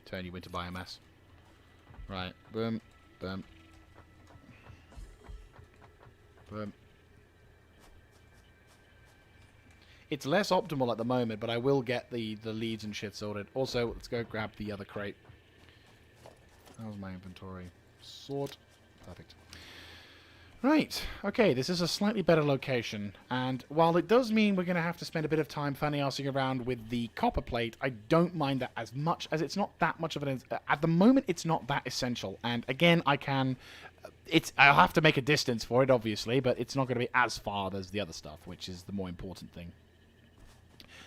Turn you into biomass. Right, boom, boom. Boom. It's less optimal at the moment, but I will get the leads and shit sorted. Also, let's go grab the other crate. How's my inventory? Sort. Perfect. Right. Okay, this is a slightly better location. And while it does mean we're going to have to spend a bit of time fanny-arsing around with the copper plate, I don't mind that as much, as it's not that much of an... At the moment, it's not that essential. And again, I can... I'll have to make a distance for it, obviously, but it's not going to be as far as the other stuff, which is the more important thing.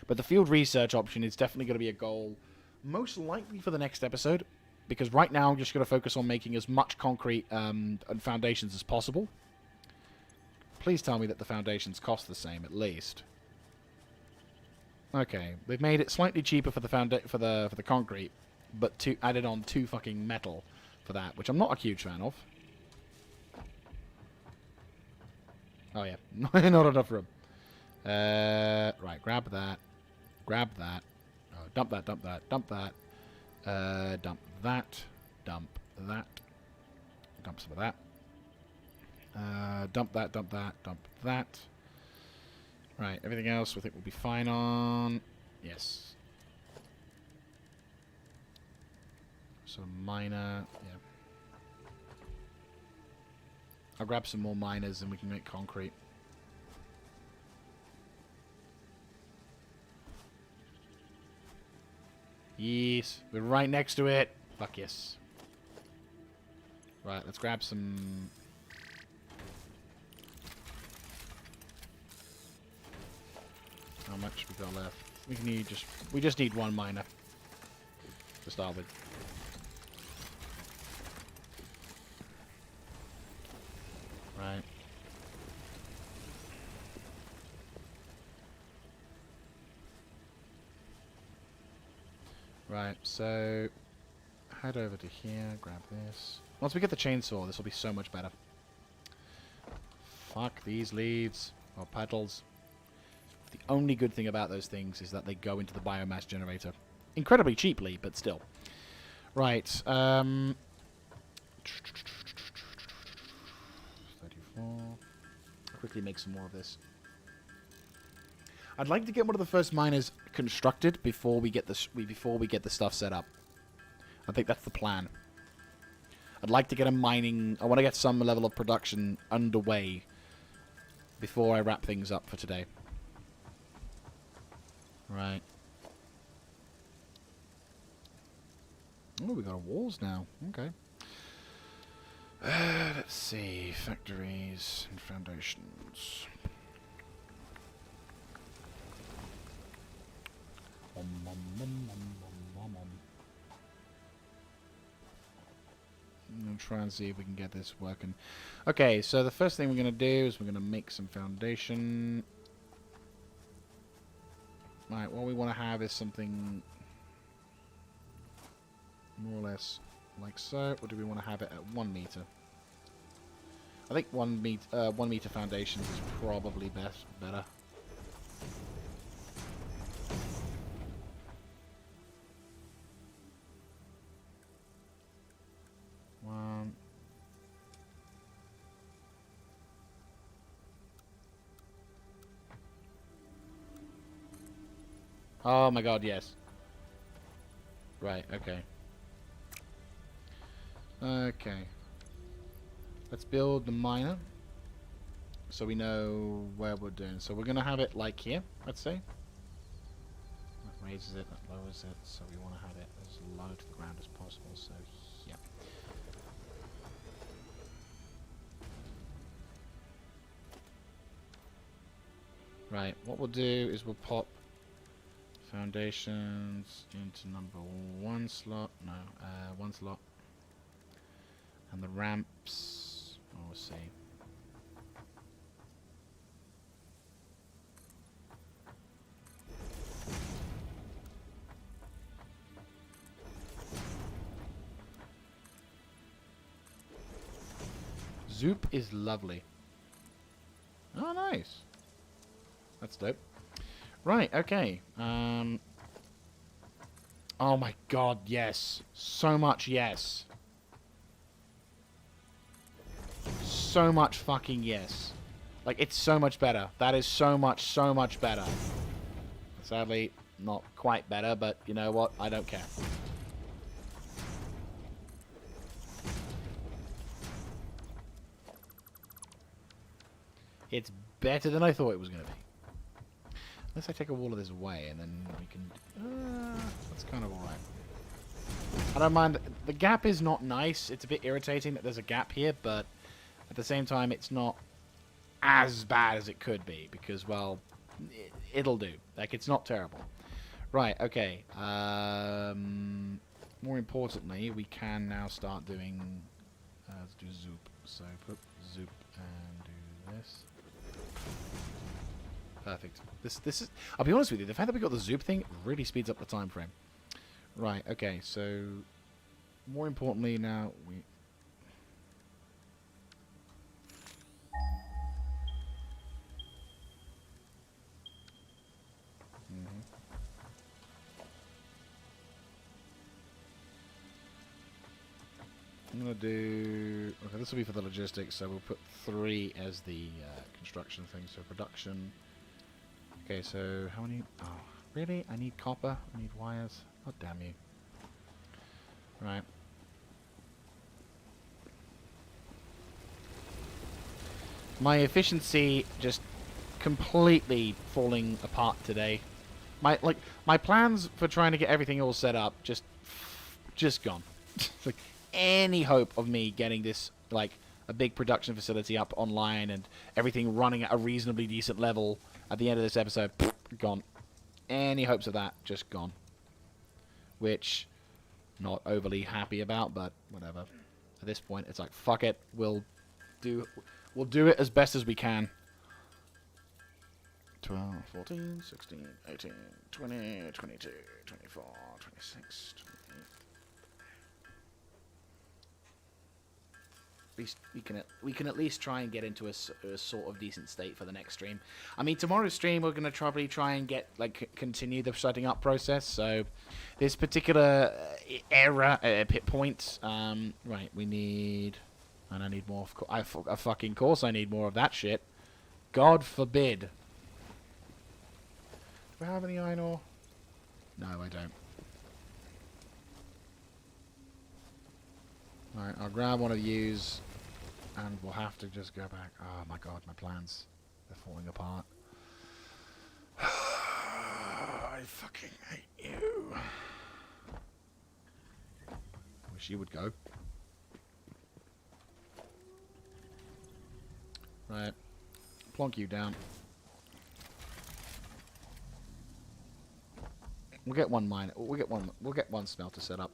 But the field research option is definitely going to be a goal, most likely for the next episode, because right now I'm just going to focus on making as much concrete and foundations as possible. Please tell me that the foundations cost the same, at least. Okay, they've made it slightly cheaper for the concrete, but added on 2 fucking metal for that, which I'm not a huge fan of. Oh yeah, not enough room. Right, grab that. Grab that. Oh, dump that, dump that, dump that. Dump that. Dump that. Dump some of that. Dump that, dump that, dump that. Right, everything else we think we'll be fine on. Yes. So miner, yeah. I'll grab some more miners and we can make concrete. Yes, we're right next to it. Fuck yes. Right, let's grab some... How much we got left? We just need 1 miner to start with. Right. Right, so head over to here, grab this. Once we get the chainsaw, this will be so much better. Fuck these leaves or petals. The only good thing about those things is that they go into the biomass generator. Incredibly cheaply, but still. Right. 34. I'll quickly make some more of this. I'd like to get one of the first miners constructed before we get the stuff set up. I think that's the plan. I'd like to get a mining... I want to get some level of production underway before I wrap things up for today. Right. Oh, we got walls now. Okay. Let's see. Factories and foundations. I'm going to try and see if we can get this working. Okay, so the first thing we're going to do is we're going to make some foundation. Right, what we want to have is something more or less like so. Or do we want to have it at 1 meter? I think 1 meter foundations is probably better. One. Oh my god, yes. Right, okay. Okay. Let's build the miner. So we know where we're doing. So we're going to have it like here, let's say. That raises it, that lowers it. So we want to have it as low to the ground as possible. So yeah. Right, what we'll do is we'll pop foundations into number 1 slot. No, 1 slot. And the ramps, oh, we'll see. Zoop is lovely. Oh, nice. That's dope. Right, okay. Oh my god, yes. So much yes. So much fucking yes. Like, it's so much better. That is so much better. Sadly, not quite better, but you know what? I don't care. It's better than I thought it was going to be. Unless I take a wall of this away, and then we can... that's kind of alright. I don't mind. The gap is not nice. It's a bit irritating that there's a gap here, but at the same time, it's not as bad as it could be, because, well, it'll do. Like, it's not terrible. Right, okay. More importantly, we can now start doing... let's do zoop. So, put zoop and do this. Perfect. This is... I'll be honest with you, the fact that we got the zoop thing really speeds up the time frame. Right, okay, so... More importantly now, we... I'm going to do... Okay, this will be for the logistics, so we'll put 3 as the construction thing, so production. Okay, so how many... Oh, really? I need copper? I need wires? Oh, damn you. Right. My efficiency just completely falling apart today. My plans for trying to get everything all set up just gone. Like, any hope of me getting this, like, a big production facility up online and everything running at a reasonably decent level at the end of this episode, gone. Any hopes of that, just gone. Which, not overly happy about, but whatever. At this point, it's like, fuck it, we'll do it as best as we can. 12, 14, 16, 18, 20, 22, 24, 26, 28. At least we can at least try and get into a sort of decent state for the next stream. I mean, tomorrow's stream we're gonna probably try and get continue the setting up process. So this particular pit point, right? We need, and I need more. I fucking course I need more of that shit. God forbid. Do I have any iron ore? No, I don't. Alright, I'll grab one of these, and we'll have to just go back. Oh my god, my plans. They're falling apart. I fucking hate you. Wish you would go. Right. Plonk you down. We'll get one mine. We'll get one smelter set up.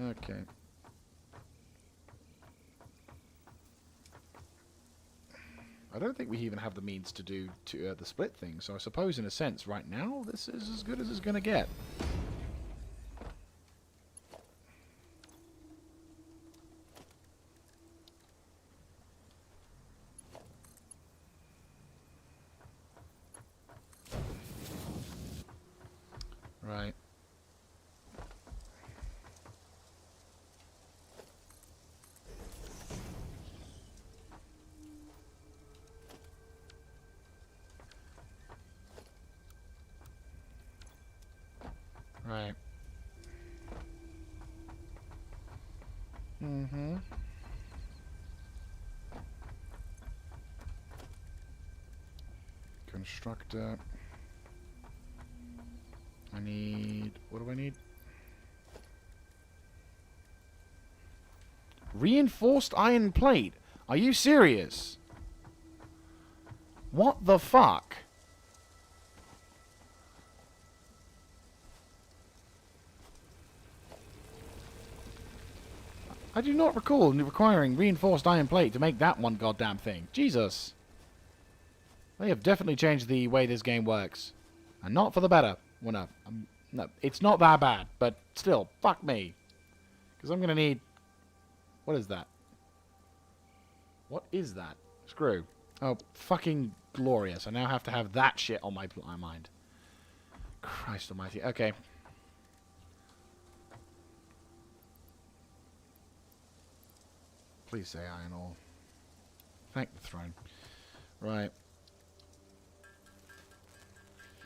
Okay. I don't think we even have the means to do the split thing, so I suppose in a sense right now this is as good as it's gonna get. Right. Right. Mm-hmm. Constructor. I need... What do I need? Reinforced iron plate. Are you serious? What the fuck? I do not recall requiring reinforced iron plate to make that one goddamn thing. Jesus. They have definitely changed the way this game works. And not for the better. Well, no. No, it's not that bad. But still, fuck me. Because I'm going to need... What is that? What is that? Screw. Oh, fucking glorious. I now have to have that shit on my mind. Christ almighty. Okay. Please say iron ore. Thank the throne. Right.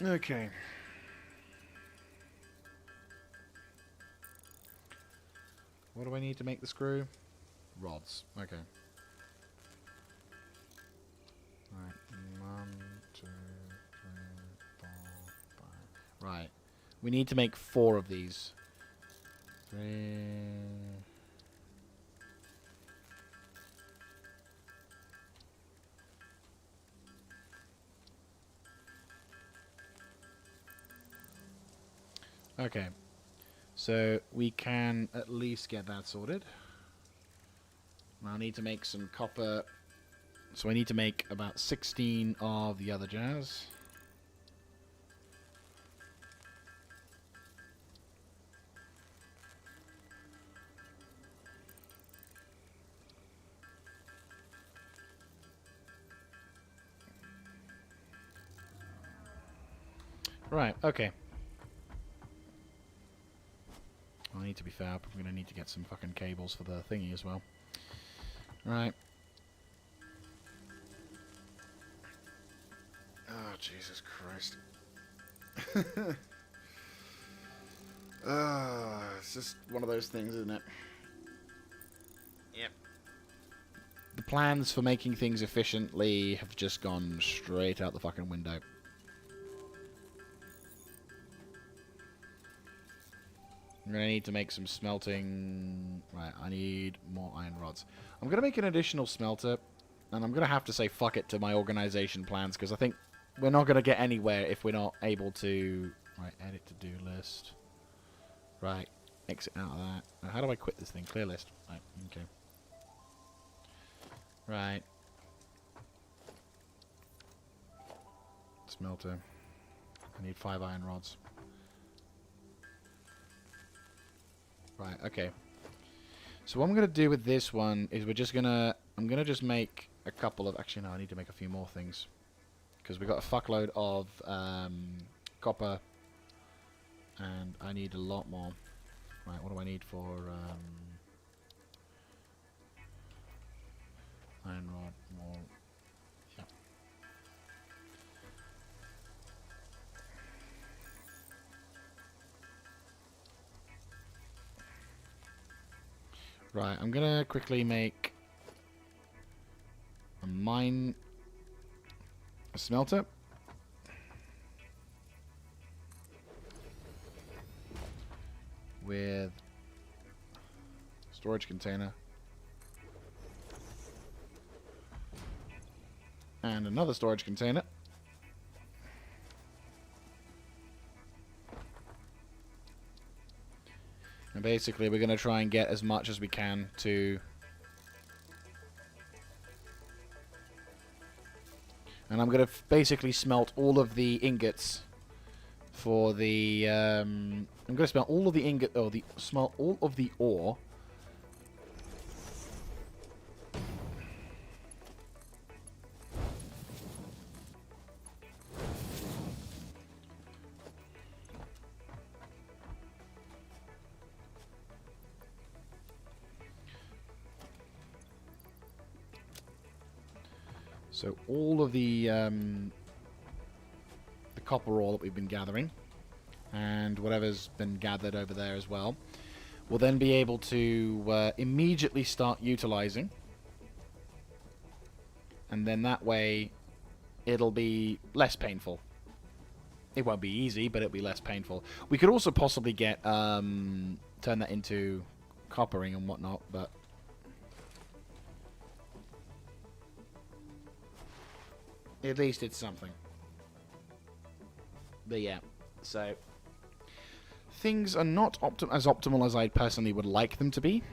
Okay. What do I need to make the screw? Rods. Okay. Right. 1, 2, 3, 4, 5. Right. We need to make 4 of these. 3... Okay, so we can at least get that sorted. I need to make some copper, so I need to make about 16 of the other jazz. Right, okay. I need to be fair, I'm going to need to get some fucking cables for the thingy as well. Right. Oh, Jesus Christ. It's just one of those things, isn't it? Yep. The plans for making things efficiently have just gone straight out the fucking window. I'm going to need to make some smelting... Right, I need more iron rods. I'm going to make an additional smelter, and I'm going to have to say fuck it to my organization plans, because I think we're not going to get anywhere if we're not able to... Right, edit to-do list. Right, exit out of that. Now, how do I quit this thing? Clear list. Right, okay. Right. Smelter. I need 5 iron rods. Right, okay. So what I'm going to do with this one is we're just going to... I'm going to just make a couple of... Actually, no, I need to make a few more things. Because we've got a fuckload of copper. And I need a lot more. Right, what do I need for... iron rod, more... Yeah. Right, I'm gonna quickly make a mine, a smelter. With storage container. And another storage container. And basically we're going to try and get as much as we can to... And I'm going to basically smelt all of the ingots for the... I'm going to smelt all of the ingot... Oh, smelt all of the ore. So all of the copper ore that we've been gathering, and whatever's been gathered over there as well, we'll then be able to immediately start utilizing. And then that way, it'll be less painful. It won't be easy, but it'll be less painful. We could also possibly get turn that into coppering and whatnot, but... At least it's something. But yeah, so... Things are not as optimal as I personally would like them to be.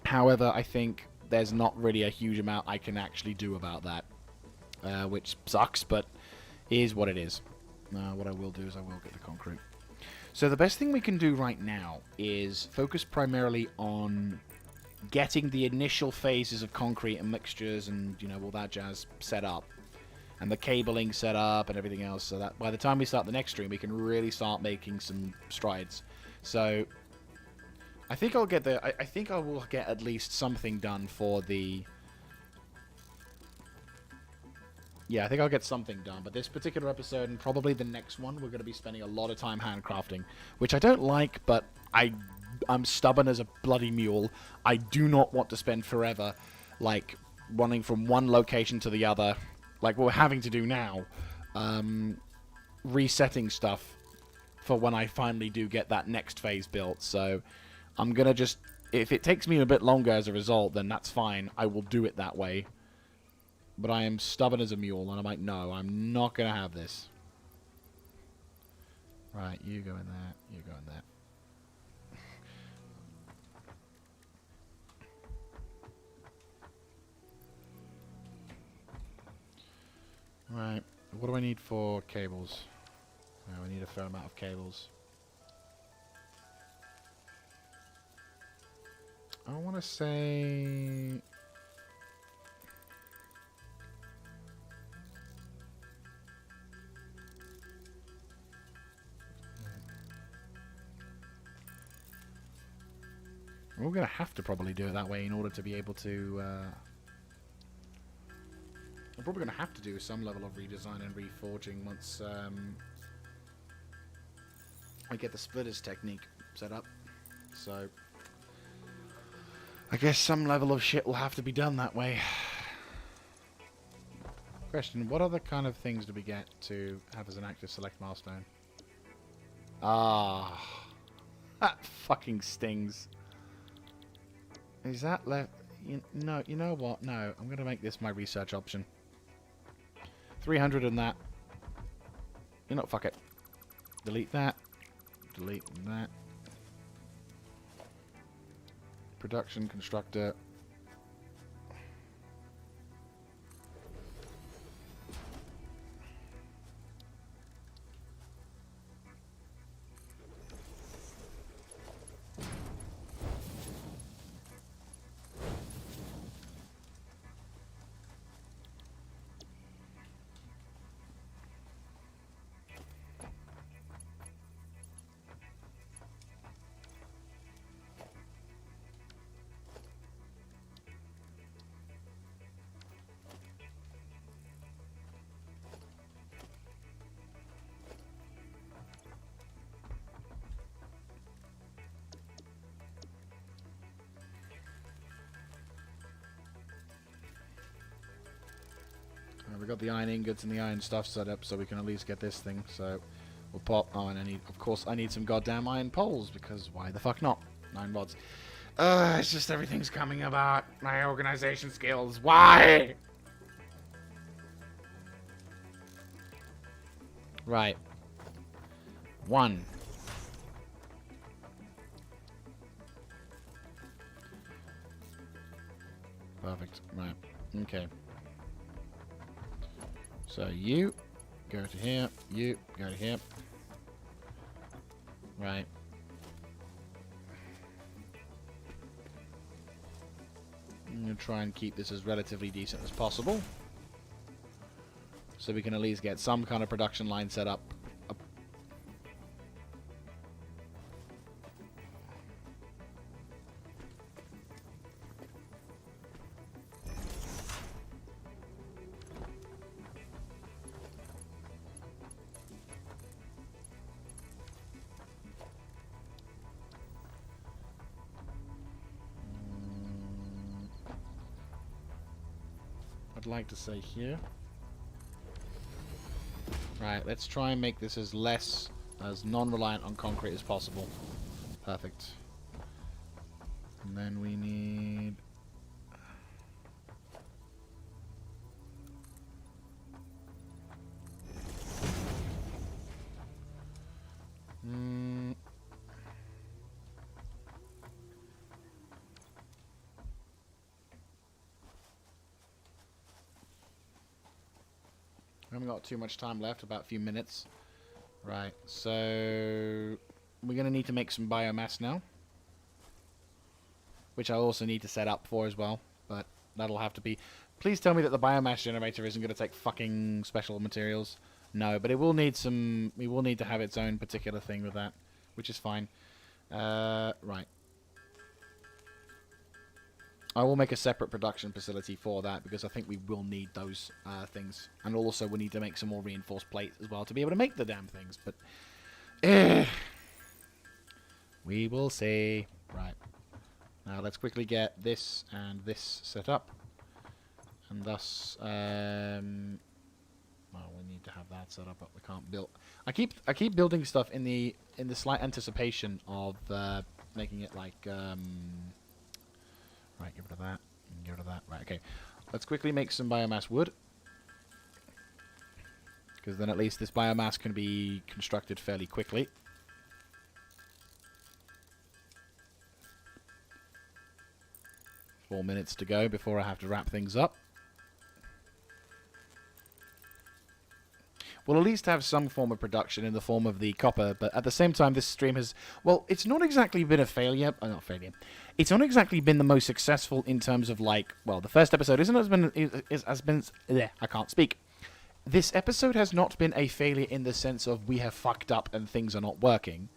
However, I think there's not really a huge amount I can actually do about that. Which sucks, but is what it is. What I will do is I will get the concrete. So the best thing we can do right now is focus primarily on getting the initial phases of concrete and mixtures and, you know, all that jazz set up. And the cabling set up and everything else, so that by the time we start the next stream, we can really start making some strides. So, I think I'll get the... I think I will get at least something done for the... Yeah, I think I'll get something done. But this particular episode, and probably the next one, we're going to be spending a lot of time handcrafting. Which I don't like, but I'm stubborn as a bloody mule. I do not want to spend forever, like, running from one location to the other... Like what we're having to do now, resetting stuff for when I finally do get that next phase built. So I'm going to just, if it takes me a bit longer as a result, then that's fine. I will do it that way. But I am stubborn as a mule, and I'm like, no, I'm not going to have this. Right, you go in there, you go in there. Right, what do I need for cables? Oh, I need a fair amount of cables. I want to say... We're going to have to probably do it that way in order to be able to... I'm probably going to have to do some level of redesign and reforging once I get the splitters technique set up. So, I guess some level of shit will have to be done that way. Question, what other kind of things do we get to have as an active select milestone? Ah, that fucking stings. Is that left? No, you know what? No, I'm going to make this my research option. 300 and that. You know, fuck it. Delete that. Delete that. Production constructor. We've got the iron ingots and the iron stuff set up, so we can at least get this thing. So we'll pop. Oh, and of course, I need some goddamn iron poles because why the fuck not? 9 rods. It's just everything's coming about my organization skills. Why? Right. 1. Perfect. Right. Okay. So you go to here. You go to here. Right. I'm going to try and keep this as relatively decent as possible. So we can at least get some kind of production line set up. I'd like to say here. Right, let's try and make this as non-reliant on concrete as possible. Perfect. And then we need... We haven't got too much time left, about a few minutes. Right, so we're going to need to make some biomass now. Which I also need to set up for as well, but that'll have to be... Please tell me that the biomass generator isn't going to take fucking special materials. No, but it will need some... We will need to have its own particular thing with that, which is fine. Right. I will make a separate production facility for that because I think we will need those things. And also we need to make some more reinforced plates as well to be able to make the damn things. But we will see. Right. Now let's quickly get this and this set up. And thus, well, we need to have that set up, but we can't build. I keep building stuff in the slight anticipation of making it like. Right, get rid of that. Get rid of that. Right, okay. Let's quickly make some biomass wood. Because then at least this biomass can be constructed fairly quickly. Four minutes to go before I have to wrap things up. We'll at least have some form of production in the form of the copper, but at the same time, this stream has... Well, it's not exactly been a failure. Oh, not failure. It's not exactly been the most successful in terms of, like... Well, the first episode has been... I can't speak. This episode has not been a failure in the sense of we have fucked up and things are not working.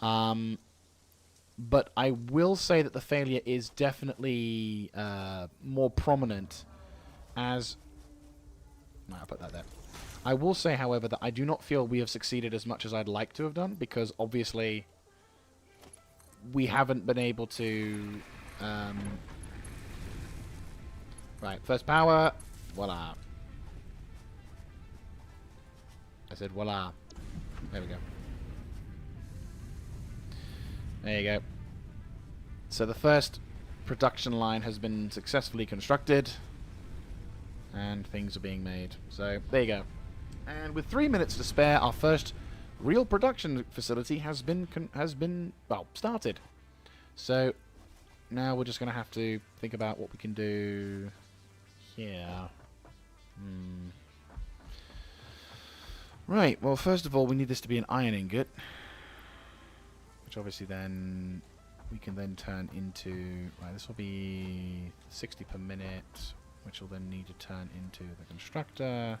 But I will say that the failure is definitely more prominent as... No, I'll put that there. I will say, however, that I do not feel we have succeeded as much as I'd like to have done, because obviously we haven't been able to... Right, first power, voila. I said voila. There we go. There you go. So the first production line has been successfully constructed, and things are being made. So, there you go. And with 3 minutes to spare, our first real production facility has been started. So now we're just going to have to think about what we can do here. Right. Well, first of all, we need this to be an iron ingot, which obviously then we can then turn into. Right. This will be 60 per minute, which will then need to turn into the constructor.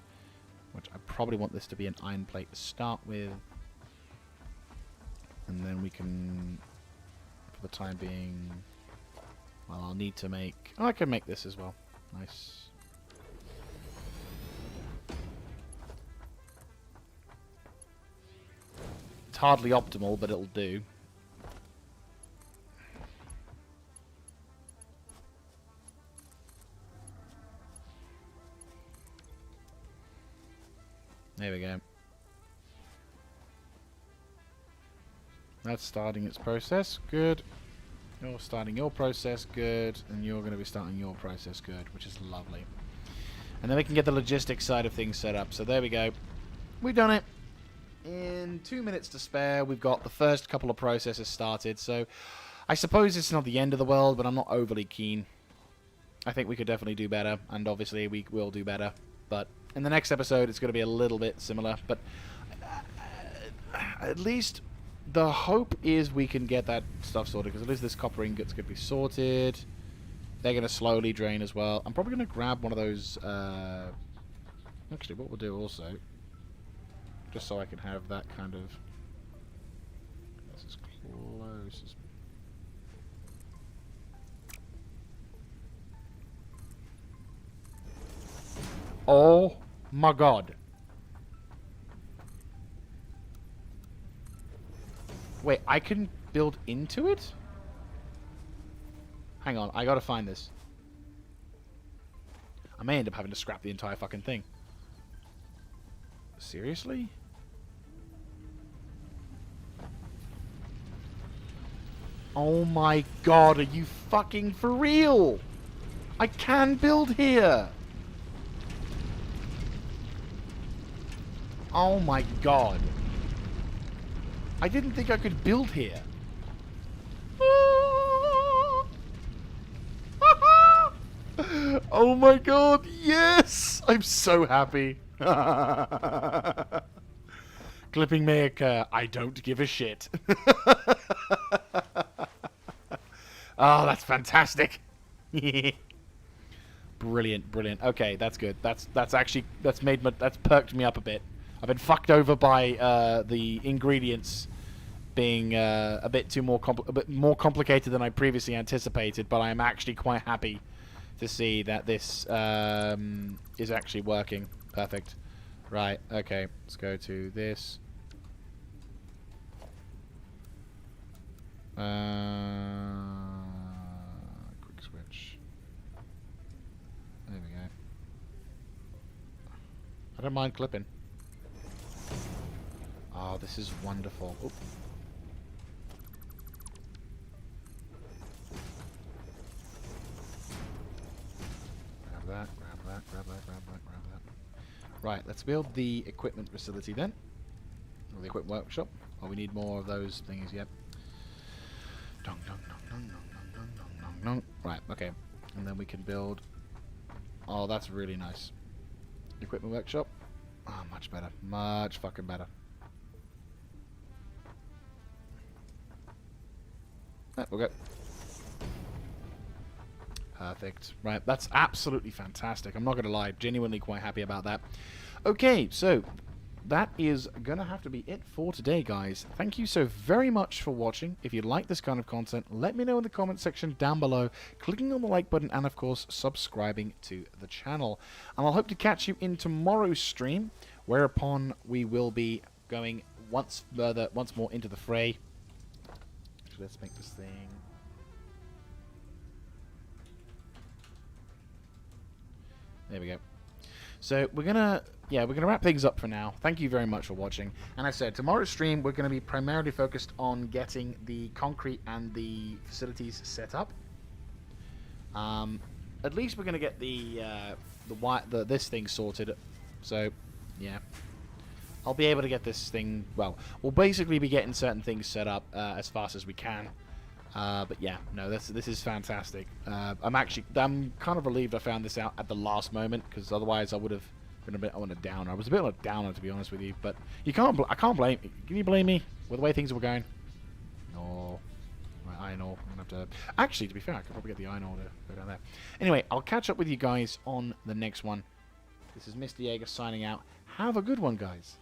Which I probably want this to be an iron plate to start with. And then we can, for the time being, well, I'll need to make... Oh, I can make this as well. Nice. It's hardly optimal, but it'll do. There we go. That's starting its process. Good. You're starting your process. Good. And you're going to be starting your process. Good. Which is lovely. And then we can get the logistics side of things set up. So there we go. We've done it. In 2 minutes to spare, we've got the first couple of processes started. So I suppose it's not the end of the world, but I'm not overly keen. I think we could definitely do better. And obviously we will do better. But in the next episode, it's going to be a little bit similar. But at least the hope is we can get that stuff sorted. Because at least this copper ingot's going to be sorted. They're going to slowly drain as well. I'm probably going to grab one of those... Actually, what we'll do also... Just so I can have that kind of... That's as close as... Oh my god. Wait, I can build into it? Hang on, I gotta find this. I may end up having to scrap the entire fucking thing. Seriously? Oh my god, are you fucking for real? I can build here! Oh my god. I didn't think I could build here. Oh my god, yes! I'm so happy. Clipping may occur. I don't give a shit. Oh, that's fantastic. Brilliant, brilliant. Okay, that's good. That's perked me up a bit. I've been fucked over by the ingredients being a bit more complicated than I previously anticipated, but I am actually quite happy to see that this is actually working. Perfect. Right, okay. Let's go to this. Quick switch. There we go. I don't mind clipping. Oh, this is wonderful. Oop. Grab that, grab that, grab that, grab that, grab that. Right, let's build the equipment facility then. Or the equipment workshop. Oh, we need more of those things, yep. Dong, dong, dong, dong, dong, dong, dong, dong, dong. Right, okay. And then we can build... Oh, that's really nice. Equipment workshop. Oh, much better. Much fucking better. We'll go. Perfect. Right, that's absolutely fantastic. I'm not going to lie. Genuinely quite happy about that. Okay, so that is going to have to be it for today, guys. Thank you so very much for watching. If you like this kind of content, let me know in the comment section down below, clicking on the like button, and of course, subscribing to the channel. And I'll hope to catch you in tomorrow's stream, whereupon we will be going once more into the fray. Actually, let's make this thing... There we go. So we're gonna wrap things up for now. Thank you very much for watching. And I said, tomorrow's stream we're gonna be primarily focused on getting the concrete and the facilities set up. At least we're gonna get this thing sorted. So yeah, I'll be able to get this thing. Well, we'll basically be getting certain things set up as fast as we can. But yeah, no, this is fantastic. I'm kind of relieved I found this out at the last moment, because otherwise I would have been a bit on a downer. I was a bit on a downer, to be honest with you. But I can't blame. Can you blame me with the way things were going? No. Right, iron ore. I'm gonna have to. Actually, to be fair, I could probably get the iron ore to go down there. Anyway, I'll catch up with you guys on the next one. This is Mr. Jaeger signing out. Have a good one, guys.